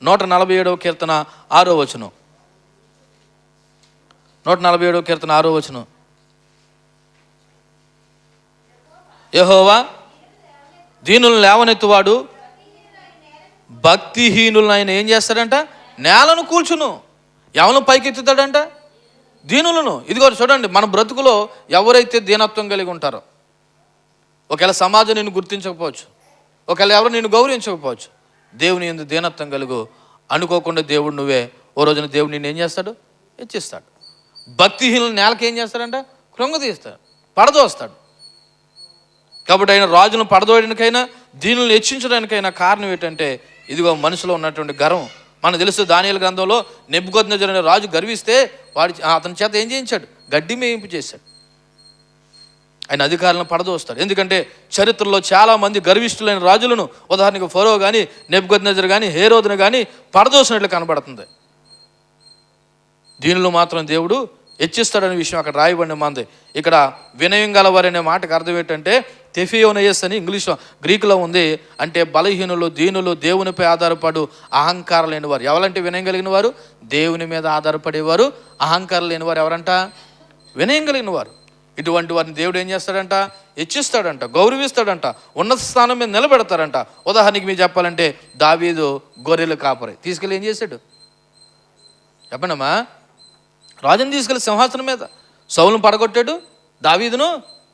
147వ కీర్తన 6వ వచనం. 147వ కీర్తన 6వ వచనం. యెహోవా దీనులను లేవనెత్తువాడు, భక్తిహీనులను ఆయన ఏం చేస్తాడంట? నేలను కూల్చును. ఎవరిని పైకెత్తుతాడంట? దీనులను. ఇదిగో చూడండి, మన బ్రతుకులో ఎవరైతే దీనత్వం కలిగి ఉంటారో, ఒకవేళ సమాజం నిన్ను గుర్తించకపోవచ్చు, ఒకవేళ ఎవరు నిన్ను గౌరవించకపోవచ్చు, దేవుని యందు దీనత్వం కలుగు. అనుకోకుండా దేవుడు నువ్వే ఓ రోజున దేవుడు నిన్ను ఏం చేస్తాడు? హెచ్చిస్తాడు. భక్తిహీనులు నేలకి ఏం చేస్తాడంట? కృంగదీస్తాడు, పడదోస్తాడు. కాబట్టి ఆయన రాజును పడదోయడానికైనా దీనులను హెచ్చించడానికైనా కారణం ఏంటంటే ఇదిగో మనసులో ఉన్నటువంటి గర్వం. మనకు తెలుసు దానియేలు గ్రంథంలో నెబుకద్నెజరు అనే రాజు గర్విస్తే అతని చేత ఏం చేయించాడు? గడ్డి మేయింపు చేశాడు. ఆయన అధికారులను పడదోస్తాడు. ఎందుకంటే చరిత్రలో చాలామంది గర్విష్ఠులైన రాజులను, ఉదాహరణకు ఫరో కానీ, నెబుకద్నెజరు కానీ, హేరోదును కానీ పడదోసినట్లు కనబడుతుంది. దీనిలో మాత్రం దేవుడు హెచ్చిస్తాడనే విషయం అక్కడ రాయబడిన మంది. ఇక్కడ వినయం గలవారు అనే మాటకు అర్థం ఏంటంటే తెఫియోనయస్ అని ఇంగ్లీష్లో, గ్రీకులో ఉంది. అంటే బలహీనులు, దీనులు, దేవునిపై ఆధారపడు అహంకారం లేనివారు. ఎవరంటే వినయం కలిగిన వారు? దేవుని మీద ఆధారపడేవారు. అహంకారం లేనివారు ఎవరంట? వినయం కలిగిన వారు. ఇటువంటి వారిని దేవుడు ఏం చేస్తాడంట? హెచ్చిస్తాడంట, గౌరవిస్తాడంట, ఉన్నత స్థానం మీద నిలబెడతాడంట. ఉదాహరణకి మీరు చెప్పాలంటే దావీదు గొర్రెల కాపరి తీసుకెళ్ళి ఏం చేశాడు చెప్పండమ్మా? రాజుని తీసుకెళ్ళి సింహాసనం మీద సౌలును పడగొట్టాడు, దావీదును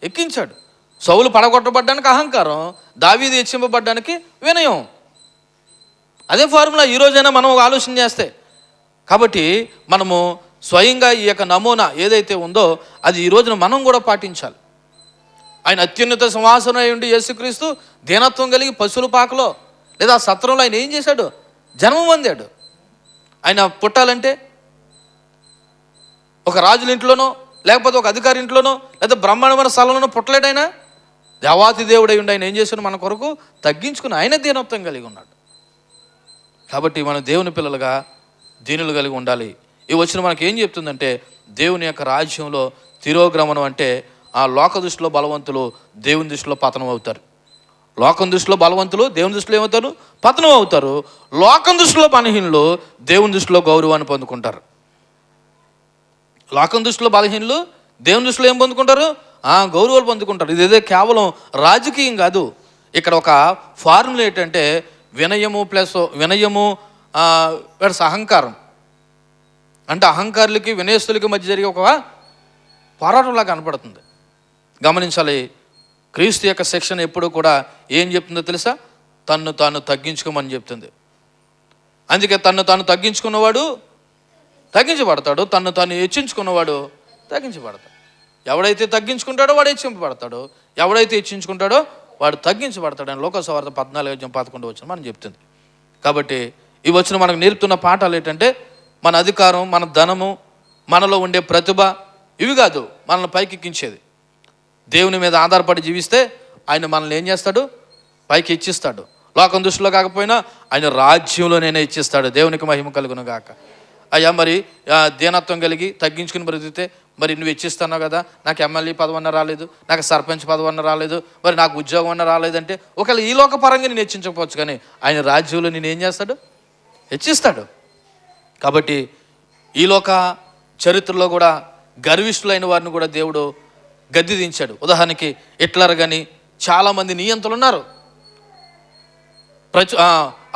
ఎక్కించాడు. సౌలు పడగొట్టబడ్డానికి అహంకారం, దావీదు హెచ్చింపబడ్డానికి వినయం. అదే ఫార్ములా ఈరోజైనా మనం ఆలోచన చేస్తే. కాబట్టి మనము స్వయంగా ఈ యొక్క నమూనా ఏదైతే ఉందో అది ఈ రోజున మనం కూడా పాటించాలి. ఆయన అత్యున్నత సింహాసనం అయి ఉండి యేసుక్రీస్తు దీనత్వం కలిగి పశువుల పాకలో లేదా సత్రంలో ఆయన ఏం చేశాడు? జన్మ పొందాడు. ఆయన పుట్టాలంటే ఒక రాజుల ఇంట్లోనో లేకపోతే ఒక అధికారి ఇంట్లోనో లేదా బ్రహ్మాండమైన స్థలంలోనో పుట్టలేడైనా దేవాతి దేవుడై ఉండి ఆయన ఏం చేశాడు? మన కొరకు తగ్గించుకుని ఆయన దీనత్వం కలిగి ఉన్నాడు. కాబట్టి మనం దేవుని పిల్లలుగా దీనులు కలిగి ఉండాలి. ఈ వచ్చిన మనకి ఏం చెప్తుందంటే దేవుని యొక్క రాజ్యంలో తిరోగమనం అంటే ఆ లోక దృష్టిలో బలవంతులు దేవుని దృష్టిలో పతనం అవుతారు. లోకం దృష్టిలో బలవంతులు దేవుని దృష్టిలో ఏమవుతారు? పతనం అవుతారు. లోకం దృష్టిలో బలహీనులు దేవుని దృష్టిలో గౌరవాన్ని పొందుకుంటారు. లోకం దృష్టిలో బలహీనులు దేవుని దృష్టిలో ఏం పొందుకుంటారు? గౌరవాలు పొందుకుంటారు. ఇదేదో కేవలం రాజకీయం కాదు. ఇక్కడ ఒక ఫార్ములా ఏంటంటే వినయము ప్లస్ అహంకారం. అంటే అహంకారులకి వినయస్తులకి మధ్య జరిగే ఒక పోరాటంలా కనపడుతుంది. గమనించాలి. క్రీస్తు యొక్క శిక్షణ ఎప్పుడు కూడా ఏం చెప్తుందో తెలుసా? తన్ను తాను తగ్గించుకోమని చెప్తుంది. అందుకే తన్ను తాను తగ్గించుకున్నవాడు తగ్గించబడతాడు, తన్ను తాను హెచ్చించుకున్నవాడు తగ్గించబడతాడు. ఎవడైతే తగ్గించుకుంటాడో వాడు హెచ్చింపబడతాడు, ఎవడైతే హెచ్చించుకుంటాడో వాడు తగ్గించబడతాడు అని లోకసువార్త 14:11 మనం చెప్తుంది. కాబట్టి ఈ వచ్చిన మనకు నేర్పుతున్న పాఠాలు ఏంటంటే మన అధికారం, మన ధనము, మనలో ఉండే ప్రతిభ ఇవి కాదు మనల్ని పైకెక్కించేది. దేవుని మీద ఆధారపడి జీవిస్తే ఆయన మనల్ని ఏం చేస్తాడు? పైకి హెచ్చిస్తాడు. లోకం దృష్టిలో కాకపోయినా ఆయన రాజ్యంలోనైనా హెచ్చిస్తాడు. దేవునికి మహిమ కలుగును గాక. అయ్యా మరి దీనత్వం కలిగి తగ్గించుకుని బ్రతికితే మరి నువ్వు హెచ్చిస్తున్నావు కదా, నాకు ఎమ్మెల్యే పదవన్న రాలేదు, నాకు సర్పంచ్ పదవన్న రాలేదు, మరి నాకు ఉద్యోగం అన్న రాలేదంటే ఒకవేళ ఈ లోక పరంగా నేను హెచ్చించకపోవచ్చు, కానీ ఆయన రాజ్యంలో నేను ఏం చేస్తాడు? హెచ్చిస్తాడు. కాబట్టి ఈ లోక చరిత్రలో కూడా గర్విష్ఠులైన వారిని కూడా దేవుడు గద్దె దించాడు. ఉదాహరణకి హిట్లర్ కానీ చాలామంది నియంతలు ఉన్నారు.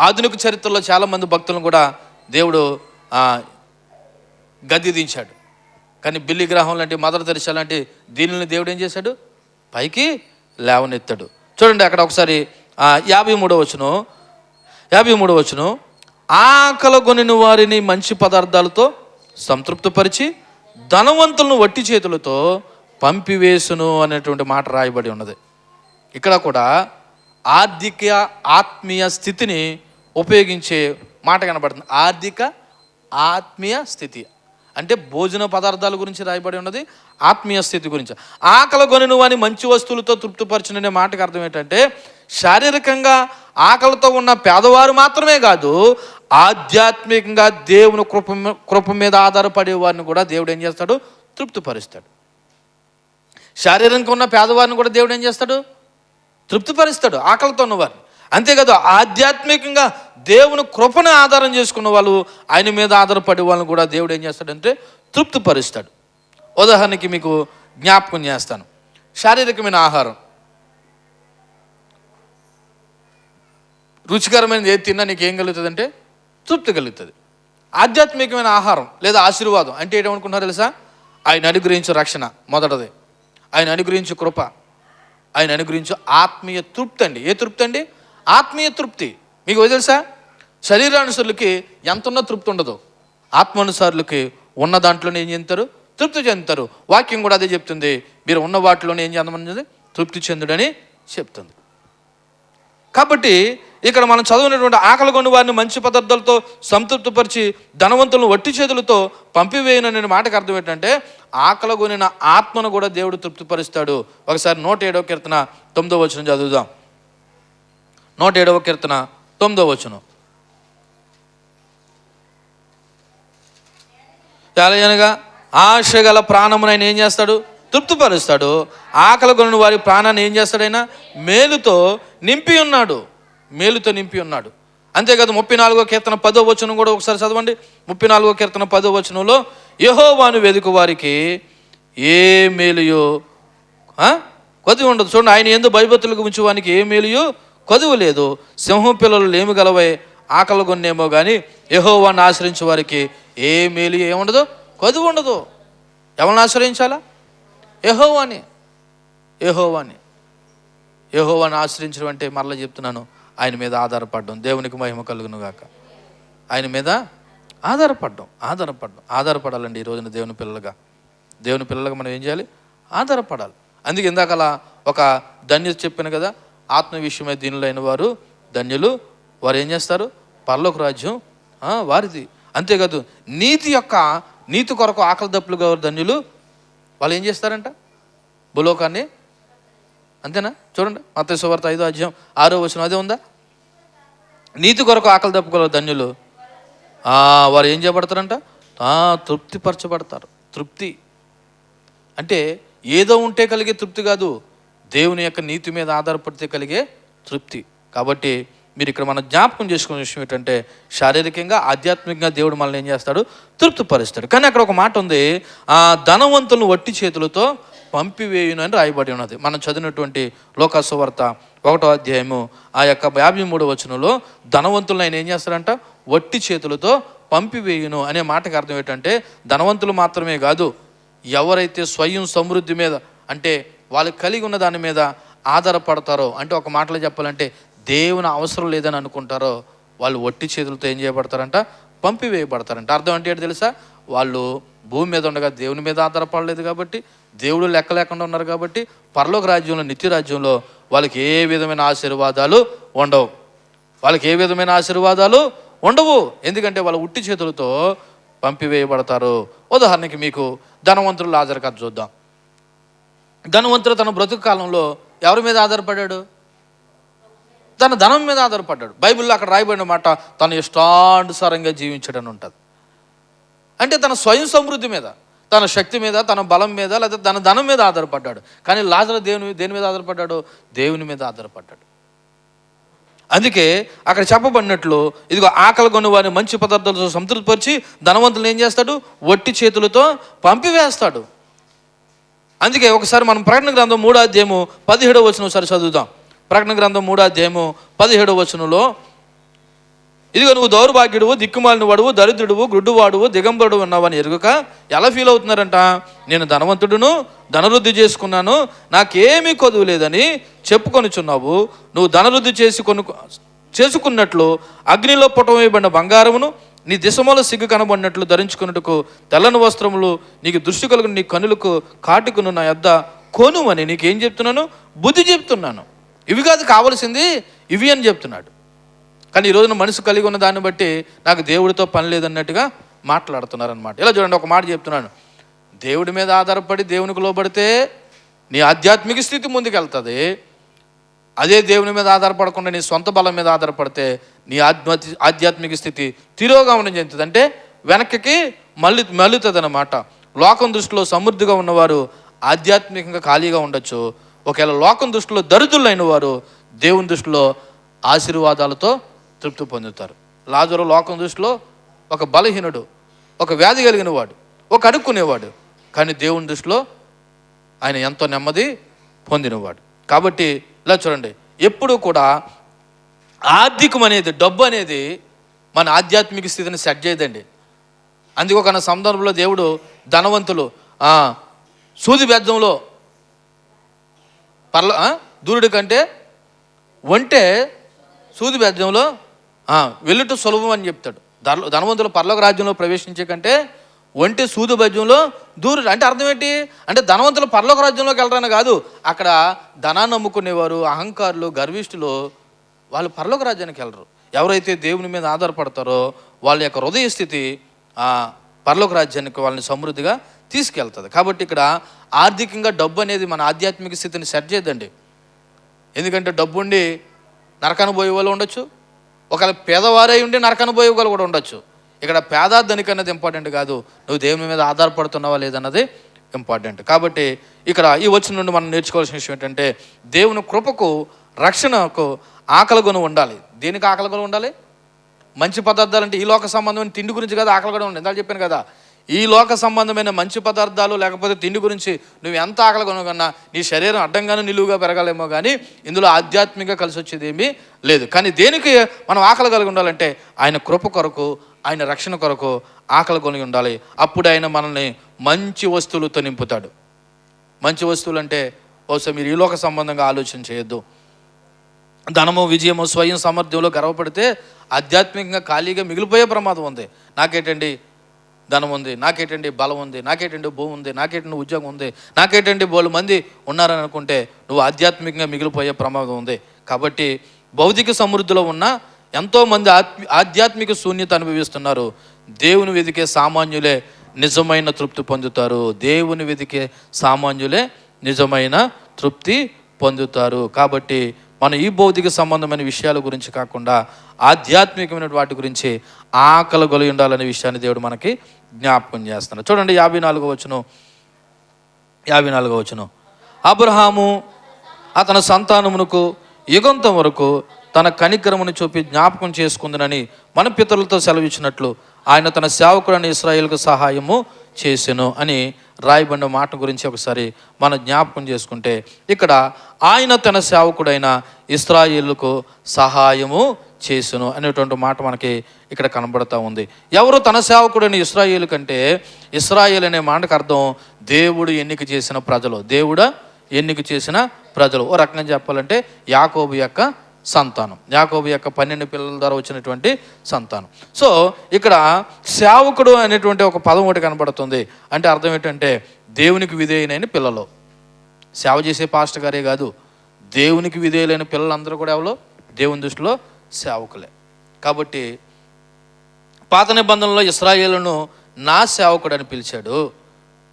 ఆధునిక చరిత్రలో చాలామంది భక్తులను కూడా దేవుడు గద్దె దించాడు. కానీ బిల్లీ గ్రాహం లాంటి, మదర్ తెరెసా లాంటి దీనిని దేవుడు ఏం చేశాడు? పైకి లేవనెత్తాడు. చూడండి అక్కడ ఒకసారి 53వ వచనం ఆకలగొనిన వారిని మంచి పదార్థాలతో సంతృప్తిపరిచి ధనవంతులను వట్టి చేతులతో పంపివేసును అనేటువంటి మాట రాయబడి ఉన్నది. ఇక్కడ కూడా ఆర్థిక ఆత్మీయ స్థితిని ఉపయోగించే మాట కనబడుతుంది. ఆర్థిక ఆత్మీయ స్థితి అంటే భోజన పదార్థాల గురించి రాయబడి ఉన్నది, ఆత్మీయ స్థితి గురించి. ఆకలగొనిన వాని మంచి వస్తువులతో తృప్తిపరచుననే మాటకు అర్థం ఏంటంటే శారీరకంగా ఆకలితో ఉన్న పేదవారు మాత్రమే కాదు, ఆధ్యాత్మికంగా దేవుని కృప మీద ఆధారపడే వారిని కూడా దేవుడు ఏం చేస్తాడు? తృప్తిపరుస్తాడు. శారీరకంగా ఉన్న పేదవారిని కూడా దేవుడు ఏం చేస్తాడు? తృప్తిపరుస్తాడు, ఆకలితో ఉన్నవారిని. అంతేకాదు ఆధ్యాత్మికంగా దేవుని కృపను ఆధారం చేసుకున్న వాళ్ళు, ఆయన మీద ఆధారపడే వాళ్ళని కూడా దేవుడు ఏం చేస్తాడంటే తృప్తిపరుస్తాడు. ఉదాహరణకి మీకు జ్ఞాపకం చేస్తాను. శారీరకమైన ఆహారం, రుచికరమైనది ఏది తిన్నా నీకు ఏం కలుగుతుంది అంటే తృప్తి కలుగుతుంది. ఆధ్యాత్మికమైన ఆహారం లేదా ఆశీర్వాదం అంటే ఏమనుకుంటున్నారు తెలుసా? ఆయన అనుగ్రహించు రక్షణ మొదటిది, ఆయన అనుగ్రహించు కృప, ఆయన అనుగ్రహించు ఆత్మీయ తృప్తి అండి. ఏ తృప్తి అండి? ఆత్మీయ తృప్తి. మీకు తెలుసా, శరీరానుసారులకి ఎంత ఉన్న తృప్తి ఉండదు, ఆత్మానుసారులకి ఉన్న దాంట్లోనే ఏం చెందుతారు? తృప్తి చెందుతారు. వాక్యం కూడా అదే చెప్తుంది, మీరు ఉన్న వాటిలోనే ఏం చెందమన్నది తృప్తి చెందుడని చెప్తుంది. కాబట్టి ఇక్కడ మనం చదివినటువంటి ఆకలి కొని వారిని మంచి పదార్థాలతో సంతృప్తిపరిచి ధనవంతులను వట్టి చేతులతో పంపివేయననే మాటకు అర్థం ఏంటంటే, ఆకలి కొనిన ఆత్మను కూడా దేవుడు తృప్తిపరుస్తాడు. ఒకసారి 107వ కీర్తన 9వ వచనం చదువుదాం. 107వ కీర్తన 9వ వచనం. అనగా ఆశ గల ప్రాణమునైనా ఏం చేస్తాడు? తృప్తిపరుస్తాడు. ఆకలి కొనిన వారి ప్రాణాన్ని ఏం చేస్తాడైనా? మేలుతో నింపి ఉన్నాడు. మేలుతో నింపి ఉన్నాడు. అంతేకాదు 34వ కీర్తన 10వ వచనం కూడా ఒకసారి చదవండి. 34వ కీర్తన 10వ వచనంలో, యెహోవాను వెదుకు వారికి ఏ మేలుయో కొదువు ఉండదు. చూడండి, ఆయన యందు భయభక్తులకు ఉంచు వానికి ఏ మేలుయో కొదువు లేదు. సింహం పిల్లలు లేమి గలవై ఆకలి కొన్నేమో కానీ యెహోవాను ఆశ్రయించే వారికి ఏ మేలు ఏముండదు, కొదువు ఉండదు. ఎవరిని ఆశ్రయించాలా? యెహోవాని. యెహోవాను ఆశ్రయించడం అంటే మరలా చెప్తున్నాను, ఆయన మీద ఆధారపడడం. దేవునికి మహిమ కలుగును గాక. ఆయన మీద ఆధారపడాలండి. ఈ రోజున దేవుని పిల్లలుగా మనం ఏం చేయాలి? ఆధారపడాలి. అందుకే ఇందాకలా ఒక ధన్యత చెప్పాను కదా, ఆత్మ విషయమై దీనులైన వారు ధన్యులు, వారు ఏం చేస్తారు? పరలోక రాజ్యం వారిది. అంతేకాదు నీతి కొరకు ఆకలి దప్పులుగా ధన్యులు, వాళ్ళు ఏం చేస్తారంట? భూలోకాన్ని. అంతేనా? చూడండి, మత్తయి సువార్త 5వ అధ్యాయం 6వ వచనం అదే ఉందా? నీతి కొరకు ఆకలి దప్పుగల ధన్యులు, వారు ఏం చేయబడతారంట? తృప్తిపరచబడతారు. తృప్తి అంటే ఏదో ఉంటే కలిగే తృప్తి కాదు, దేవుని యొక్క నీతి మీద ఆధారపడితే కలిగే తృప్తి. కాబట్టి మీరు ఇక్కడ మనం జ్ఞాపకం చేసుకునే విషయం ఏంటంటే, శారీరకంగా ఆధ్యాత్మికంగా దేవుడు మనల్ని ఏం చేస్తాడు? తృప్తిపరుస్తాడు. కానీ అక్కడ ఒక మాట ఉంది, ధనవంతులను వట్టి చేతులతో పంపివేయును అని రాయబడి ఉన్నది. మనం చదివినటువంటి లోకా సువార్త 1వ అధ్యాయము ఆ యొక్క 53వ వచనంలో ధనవంతులను ఆయన ఏం చేస్తారంట? వట్టి చేతులతో పంపివేయును అనే మాటకు అర్థం ఏంటంటే, ధనవంతులు మాత్రమే కాదు, ఎవరైతే స్వయం సమృద్ధి మీద అంటే వాళ్ళు కలిగి ఉన్న దాని మీద ఆధారపడతారో, అంటే ఒక మాటలో చెప్పాలంటే దేవుని అవసరం లేదని అనుకుంటారో, వాళ్ళు వట్టి చేతులతో ఏం చేయబడతారంట? పంపివేయబడతారంట. అర్థం అంటే ఏంటి తెలుసా? వాళ్ళు భూమి మీద ఉండగా దేవుని మీద ఆధారపడలేదు కాబట్టి, దేవుడు లెక్క లేకుండా ఉన్నారు కాబట్టి, పరలోక రాజ్యంలో నిత్య రాజ్యంలో వాళ్ళకి ఏ విధమైన ఆశీర్వాదాలు ఉండవు. ఎందుకంటే వాళ్ళు ఉట్టి చేతులతో పంపివేయబడతారు. ఉదాహరణకి మీకు ధనవంతుడు లాజరు కథ చూద్దాం. ధనవంతుడు తన బ్రతుకు కాలంలో ఎవరి మీద ఆధారపడ్డాడు? తన ధనం మీద ఆధారపడ్డాడు. బైబిల్లో అక్కడ రాయబడిన మాట, తన ఇష్టానుసారంగా జీవించడని ఉంటుంది. అంటే తన స్వయం సమృద్ధి మీద, తన శక్తి మీద, తన బలం మీద, లేదా తన ధనం మీద ఆధారపడ్డాడు. కానీ లాజరు దేని మీద ఆధారపడ్డాడు? దేవుని మీద ఆధారపడ్డాడు. అందుకే అక్కడ చెప్పబడినట్లు, ఇదిగో ఆకలి కొని వారిని మంచి పదార్థాలతో సంతృప్తిపరిచి ధనవంతులను ఏం చేస్తాడు? వట్టి చేతులతో పంపివేస్తాడు. అందుకే ఒకసారి మనం ప్రకటన గ్రంథం 3వ అధ్యాయము 17వ వచనం ఒకసారి చదువుదాం. ప్రకటన గ్రంథం 3వ అధ్యాయము 17వ వచనంలో, ఇదిగో నువ్వు దౌర్భాగ్యుడువు, దిక్కుమాలిన వాడువు, దరిద్రుడువు, గుడ్డువాడువు, దిగంబరుడు ఉన్నావని ఎరుగక ఎలా ఫీల్ అవుతున్నారంట? నేను ధనవంతుడును, ధనవృద్ధి చేసుకున్నాను, నాకేమీ కొదువు లేదని చెప్పుకొనిచున్నావు. నువ్వు ధనవృద్ధి చేసుకున్నట్లు అగ్నిలో పుటవేయబడిన బంగారమును, నీ దిశమూల సిగ్గు కనబడినట్లు ధరించుకున్నట్టుకు తెల్లని వస్త్రములు, నీకు దృష్టి కలుగును నీ కనులకు కాటుకును నా యొద్ద కొనుమని నీకేం చెప్తున్నాను? బుద్ధి చెప్తున్నాను. ఇవి కాదు కావలసింది, ఇవి అని చెప్తున్నాడు. కానీ ఈ రోజున మనసు కలిగి ఉన్న దాన్ని బట్టి నాకు దేవుడితో పని లేదన్నట్టుగా మాట్లాడుతున్నారనమాట. ఇలా చూడండి, ఒక మాట చెప్తున్నాను, దేవుడి మీద ఆధారపడి దేవునికి లోబడితే నీ ఆధ్యాత్మిక స్థితి ముందుకెళ్తుంది. అదే దేవుని మీద ఆధారపడకుండా నీ సొంత బలం మీద ఆధారపడితే నీ ఆధ్యాత్మిక స్థితి తిరోగమనం చెందుతుంది. అంటే వెనక్కి మళ్ళుతుంది అన్నమాట. లోకం దృష్టిలో సమృద్ధిగా ఉన్నవారు ఆధ్యాత్మికంగా ఖాళీగా ఉండొచ్చు. ఒకవేళ లోకం దృష్టిలో దరిద్రులైన వారు దేవుని దృష్టిలో ఆశీర్వాదాలతో తృప్తి పొందుతారు. లాజరు లోకం దృష్టిలో ఒక బలహీనుడు, ఒక వ్యాధి కలిగిన వాడు, ఒక అడుక్కునేవాడు. కానీ దేవుని దృష్టిలో ఆయన ఎంతో నెమ్మది పొందినవాడు. కాబట్టి ఇలా చూడండి, ఎప్పుడూ కూడా ఆర్థికం అనేది, డబ్బు అనేది మన ఆధ్యాత్మిక స్థితిని సెట్ చేయదండి. అందుకే ఒక సందర్భంలో దేవుడు ధనవంతులు సూది బెజ్జంలో దూరుడి కంటే వంటే సూది బెజ్జంలో వెళ్ళుట సులభం అని చెప్తాడు. ధనవంతులు పరలోక రాజ్యంలో ప్రవేశించే కంటే ఒంటి సూదు భజ్యంలో దూరు. అంటే అర్థం ఏంటి? అంటే ధనవంతులు పరలోక రాజ్యంలోకి వెళ్ళరని కాదు. అక్కడ ధనాన్ని నమ్ముకునేవారు, అహంకారులు, గర్విష్ఠులు వాళ్ళు పరలోక రాజ్యానికి వెళ్ళరు. ఎవరైతే దేవుని మీద ఆధారపడతారో వాళ్ళ యొక్క హృదయ స్థితి పరలోక రాజ్యానికి వాళ్ళని సమృద్ధిగా తీసుకెళ్తుంది. కాబట్టి ఇక్కడ ఆర్థికంగా డబ్బు అనేది మన ఆధ్యాత్మిక స్థితిని సెట్ చేయదండి. ఎందుకంటే డబ్బు ఉండి నరకాన్ని పోయే వాళ్ళు ఉండొచ్చు, ఒకవేళ పేదవారై ఉండి నరకాన్ని పోయే వాళ్ళు కూడా ఉండొచ్చు. ఇక్కడ పేద ధనిక అన్నది ఇంపార్టెంట్ కాదు, నువ్వు దేవుని మీద ఆధారపడుతున్నావా లేదన్నది ఇంపార్టెంట్. కాబట్టి ఇక్కడ ఈ వచనం నుండి మనం నేర్చుకోవాల్సిన విషయం ఏంటంటే దేవుని కృపకు, రక్షణకు ఆకలిగొని ఉండాలి. దేనికి ఆకలిగొని ఉండాలి? మంచి పదార్థాలు అంటే ఈ లోక సంబంధమైన తిండి గురించి కదా ఆకలి కూడా ఉంది. ఇందాక చెప్పాను కదా, ఈ లోక సంబంధమైన మంచి పదార్థాలు లేకపోతే తిండి గురించి నువ్వు ఎంత ఆకలి కొనుగొన్నా నీ శరీరం అడ్డంగానే నిలువుగా పెరగాలేమో కానీ ఇందులో ఆధ్యాత్మికంగా కలిసి వచ్చేది ఏమీ లేదు. కానీ దేనికి మనం ఆకలి కలిగి ఉండాలంటే ఆయన కృప కొరకు, ఆయన రక్షణ కొరకు ఆకలి కలిగి ఉండాలి. అప్పుడు ఆయన మనల్ని మంచి వస్తువులతో నింపుతాడు. మంచి వస్తువులు అంటే బహుశా మీరు ఈ లోక సంబంధంగా ఆలోచన చేయొద్దు. ధనము, విజయము, స్వయం సామర్థ్యంలో గర్వపడితే ఆధ్యాత్మికంగా ఖాళీగా మిగిలిపోయే ప్రమాదం ఉంది. నాకేంటండి ధనం ఉంది, నాకేంటండి బలం ఉంది, నాకేంటండి భూమి ఉంది, నాకేంటండి ఉద్యోగం ఉంది, నాకేంటండి బోలు మంది ఉన్నారని అనుకుంటే నువ్వు ఆధ్యాత్మికంగా మిగిలిపోయే ప్రమాదం ఉంది. కాబట్టి భౌతిక సమృద్ధిలో ఉన్న ఎంతోమంది ఆధ్యాత్మిక శూన్యత అనుభవిస్తున్నారు. దేవుని వెతికే సామాన్యులే నిజమైన తృప్తి పొందుతారు. దేవుని వెతికే సామాన్యులే నిజమైన తృప్తి పొందుతారు. కాబట్టి మనం ఈ భౌతిక సంబంధమైన విషయాల గురించి కాకుండా ఆధ్యాత్మికమైన వాటి గురించి ఆకలి గొలి ఉండాలనే విషయాన్ని దేవుడు మనకి జ్ఞాపకం చేస్తున్నాడు. చూడండి 54వ వచనం. అబ్రహాము అతని సంతానమునకు యుగంతం వరకు తన కనికరమును చూపి జ్ఞాపకం చేసుకుందునని మన పితరులతో సెలవిచ్చినట్లు ఆయన తన సేవకుడైన ఇశ్రాయేలుకు సహాయము చేసెను అని రాయబడిన మాట గురించి ఒకసారి మనం జ్ఞాపకం చేసుకుంటే ఇక్కడ ఆయన తన సేవకుడైన ఇశ్రాయేలుకు సహాయము చేసెను అనేటువంటి మాట మనకి ఇక్కడ కనబడతా ఉంది. ఎవరు తన సేవకుడైన ఇశ్రాయేలు కంటే, ఇశ్రాయేల్ అనే మాటకు అర్థం దేవుడు ఎన్నిక చేసిన ప్రజలు, దేవుడు ఎన్నిక చేసిన ప్రజలు. ఓ రకంగా చెప్పాలంటే యాకోబు యొక్క సంతానం, యాకోబు యొక్క 12 పిల్లల ద్వారా వచ్చినటువంటి సంతానం. సో ఇక్కడ సేవకుడు అనేటువంటి ఒక పదం ఒకటి కనబడుతుంది. అంటే అర్థం ఏంటంటే దేవునికి విధేయులైన పిల్లలు. సేవ చేసే పాస్టర్ గారే కాదు, దేవునికి విధేయులైన పిల్లలందరూ కూడా ఎవరు? దేవుని దృష్టిలో సేవకులే. కాబట్టి పాత నిబంధనలో ఇశ్రాయేలును నా సేవకుడు అని పిలిచాడు.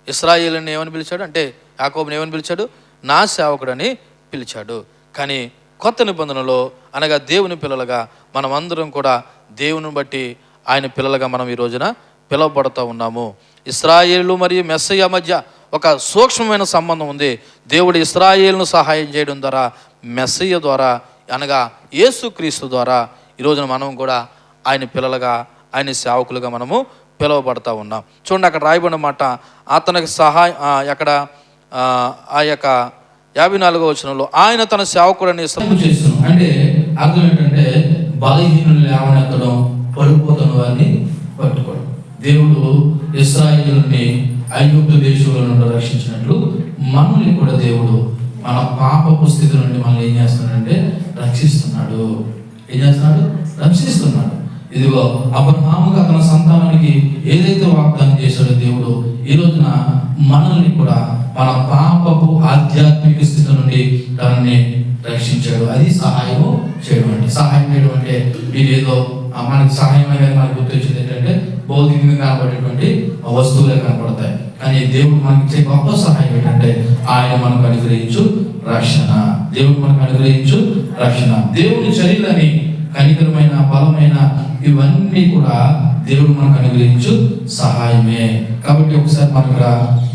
ఇశ్రాయేలుని ఏమని పిలిచాడు అంటే యాకోబుని ఏమని పిలిచాడు? నా సేవకుడని పిలిచాడు. కానీ కొత్త నిబంధనలో అనగా దేవుని పిల్లలుగా మనం అందరం కూడా దేవుని బట్టి ఆయన పిల్లలుగా మనం ఈ రోజున పిలువబడుతూ ఉన్నాము. ఇశ్రాయేలు మరియు మెస్సయ్య మధ్య ఒక సూక్ష్మమైన సంబంధం ఉంది. దేవుడు ఇశ్రాయేలును సహాయం చేయడం ద్వారా, మెస్సయ్య ద్వారా అనగా యేసుక్రీస్తు ద్వారా ఈ రోజున మనం కూడా ఆయన పిల్లలుగా, ఆయన సేవకులుగా మనము పిలువబడతా ఉన్నాం. చూడండి అక్కడ రాయబడిన మాట, అతనికి సహాయం అక్కడ ఆ యొక్క 54వ వచనంలో ఆయన తన సేవకుడని చేస్తున్నాం. అంటే అర్థం ఏంటంటే బలహీనులు లేవనెత్తడం, పడిపోతున్న వారిని పట్టుకోవడం. దేవుడు ఇశ్రాయేలుని ఐగుప్తు దేశంలో నుండి రక్షించినట్లు మనల్ని కూడా దేవుడు మన పాపపు స్థితి నుండి మనల్ని ఏం చేస్తున్నాడంటే రక్షిస్తున్నాడు. ఏం చేస్తున్నాడు? రక్షిస్తున్నాడు. ఇదిగో అబ్రహాముకు అతని సంతానానికి ఏదైతే వాగ్దానం చేశాడో దేవుడు, ఈ రోజున మనల్ని కూడా మన పాపపు ఆధ్యాత్మిక స్థితి నుండి దాన్ని రక్షించాడు. అది సహాయము చేయడం అంటే. సహాయం చేయడం అంటే ఇదేదో మనకి సహాయం అనేది మనకు గుర్తొచ్చింది ఏంటంటే భౌతికంగా కనబడేటువంటి వస్తువులే కనపడతాయి. కానీ దేవుడు మనకి ఇచ్చే గొప్ప సహాయం ఏంటంటే ఆయన మనకు అనుగ్రహించు రక్షణ. దేవుడు మనకు అనుగ్రహించు రక్షణ. దేవుని చర్యలని కనికరమైన, బలమైన ఇవన్నీ కూడా దేవుడు మనకు అనుగ్రహించు సహాయమే. కాబట్టి ఒకసారి మనం ఇక్కడ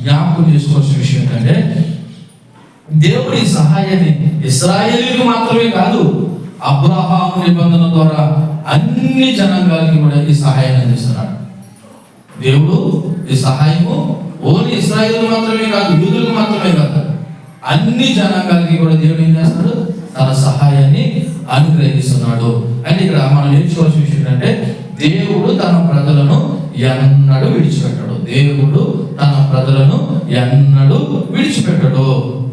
జ్ఞాపకం చేసుకోవాల్సిన విషయం ఏంటంటే దేవుడి సహాయాన్ని ఇశ్రాయేలుకు మాత్రమే కాదు, అబ్రహాము నిబంధన ద్వారా అన్ని జనాంగాలకి కూడా ఈ సహాయాన్ని అందిస్తున్నాడు. దేవుడు ఈ సహాయము ఓన్లీ ఇశ్రాయేలు మాత్రమే కాదు, యూదులకు మాత్రమే కాదు, అన్ని జనాంగాలకి కూడా దేవుడు ఏం చేస్తున్నాడు? తన సహాయాన్ని అనుగ్రహిస్తున్నాడు. అంటే ఇక్కడ మనం నేర్చుకోవాల్సిన విషయం ఏంటంటే దేవుడు తన ప్రజలను ఎన్నడూ విడిచిపెట్టడు. దేవుడు తన ప్రజలను ఎన్నడూ విడిచిపెట్టడు.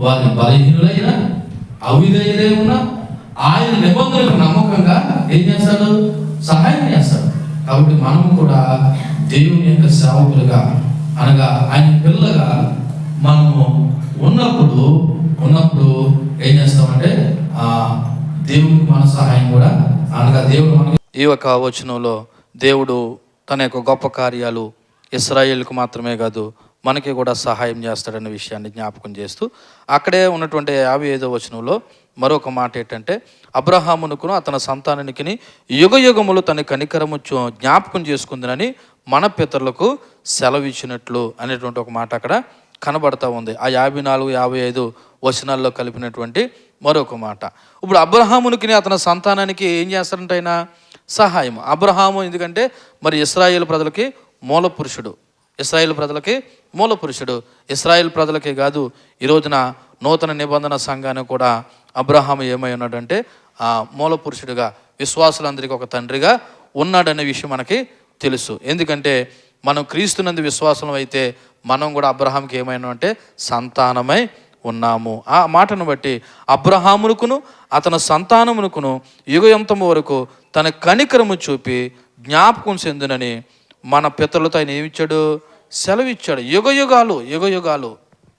వారి బలహీనులైన, అవిధేయులై ఉన్న ఆయన నిబంధనలకు నమ్మకంగా ఏం చేస్తాడు? సహాయం చేస్తాడు. కాబట్టి మనము కూడా దేవుని యొక్క సేవకులుగా అనగా ఆయన పిల్లగా మనము ఉన్నప్పుడు ఏం చేస్తామంటే దేవునికి మన సహాయం కూడా అనగా దేవుడు మనకి ఈ యొక్క వచనంలో దేవుడు తన యొక్క గొప్ప కార్యాలు ఇశ్రాయేలుకు మాత్రమే కాదు మనకి కూడా సహాయం చేస్తాడన్న విషయాన్ని జ్ఞాపకం చేస్తూ అక్కడే ఉన్నటువంటి 55వ వచనంలో మరొక మాట ఏంటంటే అబ్రహామునుకును అతని సంతానానికి యుగ యుగములు తన కనికరము జ్ఞాపకం చేసుకుందని మన పితరులకు సెలవిచ్చినట్లు అనేటువంటి ఒక మాట అక్కడ కనబడతా ఉంది. ఆ 54, 55 వచనాల్లో కలిపినటువంటి మరొక మాట. ఇప్పుడు అబ్రహామునికి అతని సంతానానికి ఏం చేస్తారంటే ఆయన సహాయం. అబ్రహాము ఎందుకంటే మరి ఇశ్రాయేలు ప్రజలకి మూల పురుషుడు, ఇశ్రాయేల్ ప్రజలకే కాదు ఈ రోజున నూతన నిబంధన సంఘాన్ని కూడా అబ్రహాము ఏమై ఉన్నాడంటే మూల పురుషుడిగా విశ్వాసులందరికీ ఒక తండ్రిగా ఉన్నాడనే విషయం మనకి తెలుసు. ఎందుకంటే మనం క్రీస్తునందు విశ్వాసం అయితే మనం కూడా అబ్రహాంకి ఏమైనా అంటే సంతానమై ఉన్నాము. ఆ మాటను బట్టి అబ్రహామునుకును అతని సంతానమునుకును యుగయంతము వరకు తన కనికరము చూపి జ్ఞాపకం చెందునని మన పితరులతో ఆయన ఏమిచ్చాడు? సెలవిచ్చాడు. యుగ యుగాలు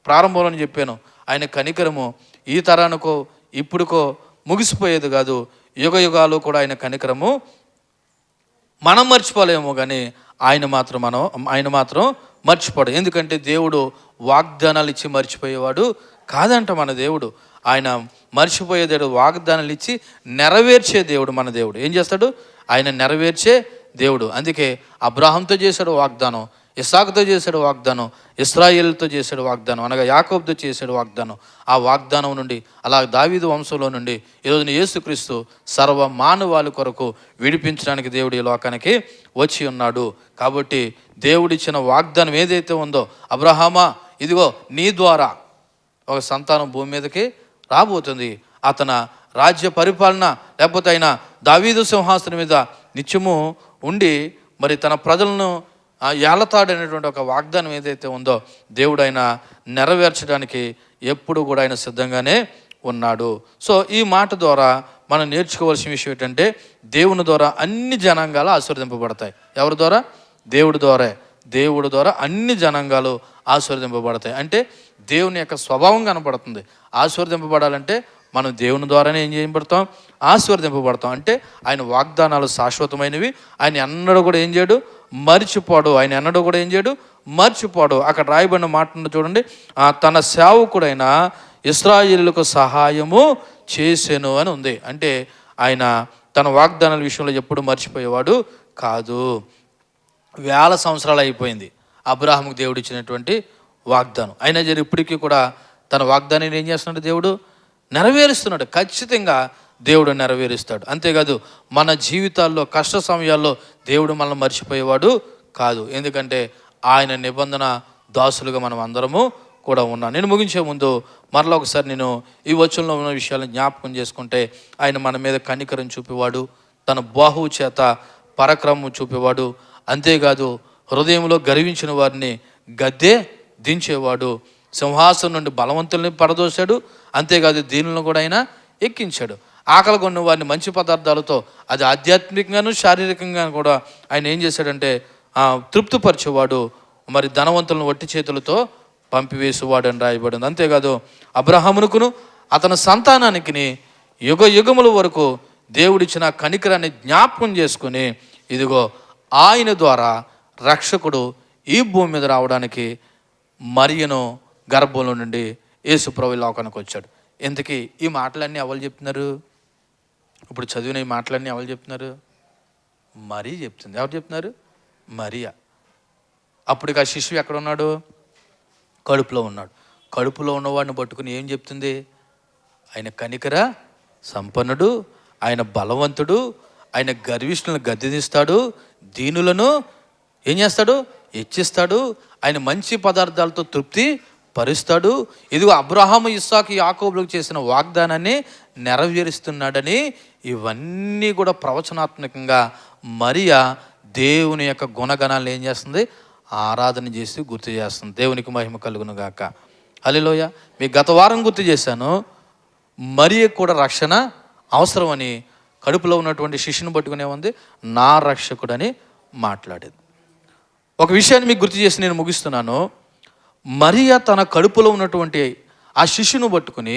ప్రారంభంలో చెప్పాను, ఆయన కనికరము ఈ తరానికో ఇప్పుడుకో ముగిసిపోయేది కాదు. యుగ యుగాలు కూడా ఆయన కనికరము మనం మర్చిపోలేమో కానీ ఆయన మాత్రం మర్చిపోడు. ఎందుకంటే దేవుడు వాగ్దానాలు ఇచ్చి మర్చిపోయేవాడు కాదంట. మన దేవుడు ఆయన మర్చిపోయే దేవుడు, వాగ్దానాలు ఇచ్చి నెరవేర్చే దేవుడు మన దేవుడు. ఏం చేస్తాడు? ఆయన నెరవేర్చే దేవుడు. అందుకే అబ్రాహాంతో చేశాడు వాగ్దానం, ఇస్సాకుతో చేశాడు వాగ్దానం, ఇశ్రాయేలుతో చేశాడు వాగ్దానం, అనగా యాకోబుతో చేశాడు వాగ్దానం. ఆ వాగ్దానం నుండి అలా దావీదు వంశంలో నుండి ఈరోజున యేసుక్రీస్తు సర్వ మానవాళి కొరకు విడిపించడానికి దేవుడు ఈ లోకానికి వచ్చి ఉన్నాడు. కాబట్టి దేవుడిచ్చిన వాగ్దానం ఏదైతే ఉందో, అబ్రహామా ఇదిగో నీ ద్వారా ఒక సంతానం భూమి మీదకి రాబోతుంది, అతని రాజ్య పరిపాలన లేకపోతే ఆయన దావీదు సింహాసనం మీద నిత్యము ఉండి మరి తన ప్రజలను ఏలతాడనేటువంటి ఒక వాగ్దానం ఏదైతే ఉందో దేవుడు ఆయన నెరవేర్చడానికి ఎప్పుడు కూడా ఆయన సిద్ధంగానే ఉన్నాడు. సో ఈ మాట ద్వారా మనం నేర్చుకోవాల్సిన విషయం ఏంటంటే దేవుని ద్వారా అన్ని జనాంగాలు ఆశీర్వదింపబడతాయి. ఎవరి ద్వారా? దేవుడి ద్వారా అన్ని జనాంగాలు ఆశీర్వదింపబడతాయి. అంటే దేవుని యొక్క స్వభావం కనబడుతుంది. ఆశీర్వదింపబడాలంటే మనం దేవుని ద్వారానే ఏం చేయబడతాం? ఆశీర్వదింపబడతాం. అంటే ఆయన వాగ్దానాలు శాశ్వతమైనవి. ఆయన ఎన్నడూ కూడా ఏం చేయడు? మర్చిపోడు. అక్కడ రాయబడిన మాట చూడండి, తన సేవకుడైన ఇశ్రాయేలుకు సహాయము చేసెను అని ఉంది. అంటే ఆయన తన వాగ్దానాల విషయంలో ఎప్పుడు మర్చిపోయేవాడు కాదు. 1000 సంవత్సరాలు అయిపోయింది అబ్రహాముకు దేవుడు ఇచ్చినటువంటి వాగ్దానం. అయినా సరే ఇప్పటికీ కూడా తన వాగ్దానాన్ని ఏం చేస్తున్నాడు? దేవుడు నెరవేరుస్తున్నాడు. ఖచ్చితంగా దేవుడు నెరవేరుస్తాడు. అంతేకాదు మన జీవితాల్లో కష్ట సమయాల్లో దేవుడు మనల్ని మర్చిపోయేవాడు కాదు. ఎందుకంటే ఆయన నిబంధన దాసులుగా మనం అందరము కూడా ఉన్నాం. నేను ముగించే ముందు మరలా ఒకసారి నేను ఈ వచనంలో ఉన్న విషయాలను జ్ఞాపకం చేసుకుంటే, ఆయన మన మీద కనికరం చూపేవాడు, తన బాహువు చేత పరాక్రమం చూపేవాడు, అంతేకాదు హృదయంలో గర్వించిన వారిని గద్దె దించేవాడు, సింహాసనం నుండి బలవంతుల్ని పడదోశాడు, అంతేకాదు దీనులను కూడా ఆయన ఎక్కించాడు. ఆకలి కొన్న వారిని మంచి పదార్థాలతో, అది ఆధ్యాత్మికంగాను శారీరకంగా కూడా ఆయన ఏం చేశాడంటే తృప్తిపరిచేవాడు, మరి ధనవంతులను వట్టి చేతులతో పంపివేసేవాడు అని రాయబడింది. అంతేకాదు అబ్రహామునుకును అతని సంతానానికి యుగ యుగముల వరకు దేవుడిచ్చిన కనికరాన్ని జ్ఞాపకం చేసుకుని ఇదిగో ఆయన ద్వారా రక్షకుడు ఈ భూమి మీద రావడానికి మరియను గర్భంలో నుండి యేసు ప్రభువు లోకానికి వచ్చాడు. ఇంతకీ ఈ మాటలన్నీ ఎవరు చెప్తున్నారు? ఇప్పుడు చదివిన ఈ మాటలన్నీ ఎవరు చెప్తున్నారు? మరియ చెప్తుంది. ఎవరు చెప్తున్నారు? మరియా. అప్పటికి ఆ శిశువు ఎక్కడ ఉన్నాడు? కడుపులో ఉన్నాడు. కడుపులో ఉన్నవాడిని పట్టుకుని ఏం చెప్తుంది? ఆయన కనికర సంపన్నుడు, ఆయన బలవంతుడు, ఆయన గర్విష్ఠులను గద్దెదిస్తాడు, దీనులను ఏం చేస్తాడు? హెచ్చిస్తాడు, ఆయన మంచి పదార్థాలతో తృప్తి పరుస్తాడు. ఇదిగో అబ్రహాము ఇస్సాకు యాకోబులకు చేసిన వాగ్దానాన్ని నెరవేరుస్తున్నాడని ఇవన్నీ కూడా ప్రవచనాత్మకంగా మరియా దేవుని యొక్క గుణగణాలను ఏం చేస్తుంది? ఆరాధన చేసి గుర్తు చేస్తుంది. దేవునికి మహిమ కలుగును గాక. హల్లెలూయా. మీ గత వారం గుర్తు చేశాను, మరియకు కూడా రక్షణ అవసరమని కడుపులో ఉన్నటువంటి శిశువుని పట్టుకునే ఉంది నా రక్షకుడని మాట్లాడేది. ఒక విషయాన్ని మీకు గుర్తు చేసి నేను ముగిస్తున్నాను. మరియ తన కడుపులో ఉన్నటువంటి ఆ శిశువును పట్టుకుని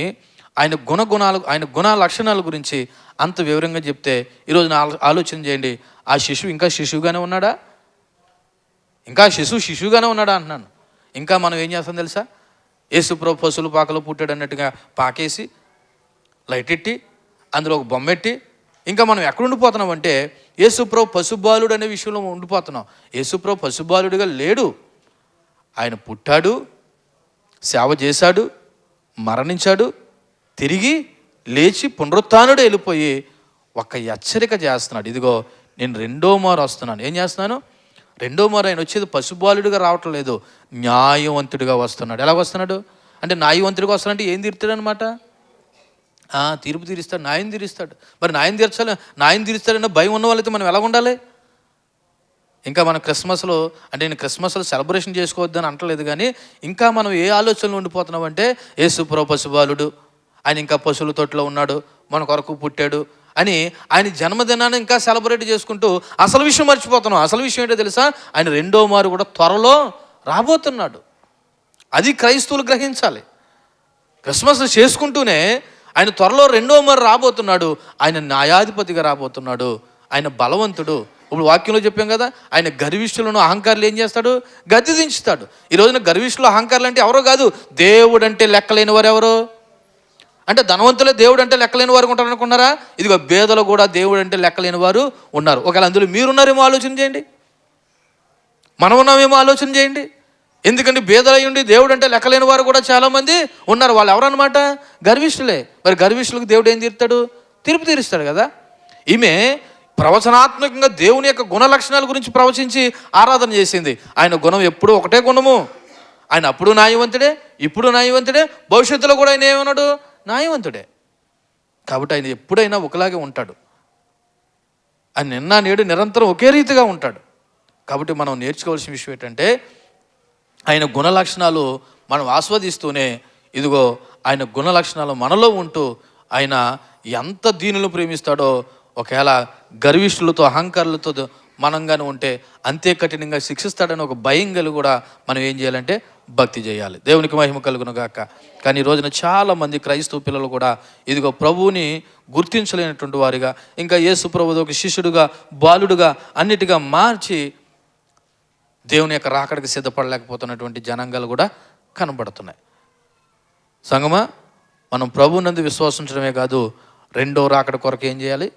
ఆయన గుణ లక్షణాల గురించి అంత వివరంగా చెప్తే ఈరోజు ఆలోచన చేయండి, ఆ శిశువు ఇంకా శిశువుగానే ఉన్నాడా? ఇంకా శిశువుగానే ఉన్నాడా అంటున్నాను. ఇంకా మనం ఏం చేస్తాం తెలుసా? యేసుప్రభు పశువుల పాకలో పుట్టాడు అన్నట్టుగా పాకేసి లైట్ ఎట్టి అందులో ఒక బొమ్మెట్టి ఇంకా మనం ఎక్కడ ఉండిపోతున్నాం అంటే యేసుప్రభు పశుబాలుడు అనే విషయంలో ఉండిపోతున్నాం. యేసుప్రభు పశుబాలుడిగా లేడు. ఆయన పుట్టాడు, సేవ చేశాడు, మరణించాడు, తిరిగి లేచి పునరుత్థానుడు వెళ్ళిపోయి ఒక హెచ్చరిక చేస్తున్నాడు. ఇదిగో నేను రెండో మారు వస్తున్నాను. ఏం చేస్తున్నాను? రెండో మారు ఆయన వచ్చేది పశుబాలుడిగా రావటం లేదు, న్యాయవంతుడిగా వస్తున్నాడు. ఎలా వస్తున్నాడు అంటే న్యాయవంతుడిగా వస్తున్నాడంటే ఏం తీరుతాడు అనమాట? తీర్పు తీరుస్తాడు, న్యాయం తీరుస్తాడు. మరి న్యాయం తీరుస్తాడన్న భయం ఉన్న వాళ్ళైతే మనం ఎలా ఉండాలి? ఇంకా మనం క్రిస్మస్లో అంటే నేను క్రిస్మస్లో సెలబ్రేషన్ చేసుకోవద్దని అంటలేదు, కానీ ఇంకా మనం ఏ ఆలోచనలు ఉండిపోతున్నాం అంటే యేసుప్రభు పశుబాలుడు, ఆయన ఇంకా పశువుల తోటలో ఉన్నాడు, మన కొరకు పుట్టాడు అని ఆయన జన్మదినాన్ని ఇంకా సెలబ్రేట్ చేసుకుంటూ అసలు విషయం మర్చిపోతున్నాం. అసలు విషయం ఏంటో తెలుసా? ఆయన రెండో మారు కూడా త్వరలో రాబోతున్నాడు. అది క్రైస్తవులు గ్రహించాలి. క్రిస్మస్ చేసుకుంటూనే ఆయన త్వరలో రెండో మారు రాబోతున్నాడు. ఆయన న్యాయాధిపతిగా రాబోతున్నాడు. ఆయన బలవంతుడు. ఇప్పుడు వాక్యంలో చెప్పాం కదా, ఆయన గర్విష్ఠులను అహంకారులు ఏం చేస్తాడు? గద్దె దించుతాడు. ఈ రోజున గర్విష్ఠులు అహంకారులు అంటే ఎవరో కాదు, దేవుడు అంటే లెక్కలేని వారు ఎవరు అంటే ధనవంతులే దేవుడు అంటే లెక్కలేని వారు ఉంటారు అనుకున్నారా? ఇదిగో పేదలు కూడా దేవుడు అంటే లెక్కలేని వారు ఉన్నారు. ఒకవేళ అందులో మీరున్నారేమో ఆలోచన చేయండి, మనం ఉన్నామేమో ఆలోచన చేయండి. ఎందుకంటే పేదలయ్యుండి దేవుడు అంటే లెక్కలేని వారు కూడా చాలామంది ఉన్నారు. వాళ్ళు ఎవరన్నమాట? గర్విష్ఠులే. మరి గర్విష్ఠులకు దేవుడు ఏం తీరుతాడు? తీర్పు తీరుస్తాడు కదా. ఈమె ప్రవచనాత్మకంగా దేవుని యొక్క గుణ లక్షణాల గురించి ప్రవచించి ఆరాధన చేసింది. ఆయన గుణం ఎప్పుడూ ఒకటే గుణము. ఆయన అప్పుడు న్యాయవంతుడే, ఇప్పుడు న్యాయవంతుడే, భవిష్యత్తులో కూడా ఆయన ఏమన్నాడు? న్యాయవంతుడే. కాబట్టి ఆయన ఎప్పుడైనా ఒకలాగే ఉంటాడు. ఆయన నిన్న నేడు నిరంతరం ఒకే రీతిగా ఉంటాడు. కాబట్టి మనం నేర్చుకోవాల్సిన విషయం ఏంటంటే ఆయన గుణ లక్షణాలు మనం ఆస్వాదిస్తూనే ఇదిగో ఆయన గుణ లక్షణాలు మనలో ఉంటూ ఆయన ఎంత దీనులను ప్రేమిస్తాడో, ఒకవేళ గర్విష్ఠులతో అహంకారులతో మనంగానే ఉంటే అంతే కఠినంగా శిక్షిస్తాడని ఒక భయం కలిగి కూడా మనం ఏం చేయాలంటే భక్తి చేయాలి. దేవునికి మహిమ కలుగును గాక. కానీ ఈ రోజున చాలామంది క్రైస్తవ పిల్లలు కూడా ఇదిగో ప్రభువుని గుర్తించలేనటువంటి వారిగా, ఇంకా యేసు ప్రభువు ఒక శిష్యుడుగా బాలుడుగా అన్నిటిగా మార్చి దేవుని యొక్క రాకడికి సిద్ధపడలేకపోతున్నటువంటి జనాంగాలు కూడా కనబడుతున్నాయి. సంగమా, మనం ప్రభువునందు విశ్వాసించడమే కాదు, రెండో రాకడ కొరకు ఏం చేయాలి?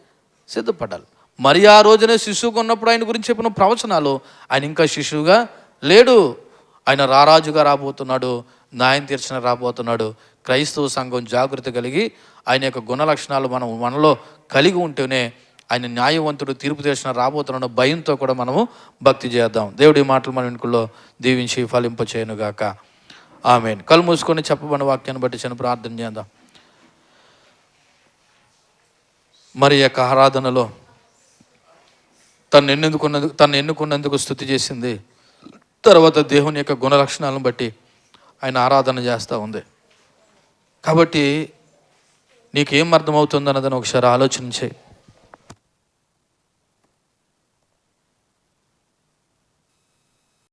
సిద్ధపడాలి. మరి ఆ రోజునే శిశువుగా ఉన్నప్పుడు ఆయన గురించి చెప్పిన ప్రవచనాలు, ఆయన ఇంకా శిశువుగా లేడు, ఆయన రారాజుగా రాబోతున్నాడు, న్యాయం తీర్చిన రాబోతున్నాడు. క్రైస్తవ సంఘం జాగృతి కలిగి ఆయన యొక్క గుణ లక్షణాలు మనలో కలిగి ఉంటేనే ఆయన న్యాయవంతుడు, తీర్పు తీర్చిన రాబోతున్నాడు భయంతో కూడా మనము భక్తి చేద్దాం. దేవుడి మాటలు మన వెనుకల్లో దీవించి ఫలింపచేయనుగాక. ఆమేన్. కళ్ళు మూసుకొని చెప్పబడిన వాక్యాన్ని బట్టి చిన్న ప్రార్థన చేద్దాం. మరి యొక్క ఆరాధనలో తను ఎన్నుకున్నందుకు స్తుతి చేసింది. తర్వాత దేవుని యొక్క గుణ లక్షణాలను బట్టి ఆయన ఆరాధన చేస్తూ ఉంది. కాబట్టి నీకేం అర్థమవుతుంది అన్నదని ఒకసారి ఆలోచించే.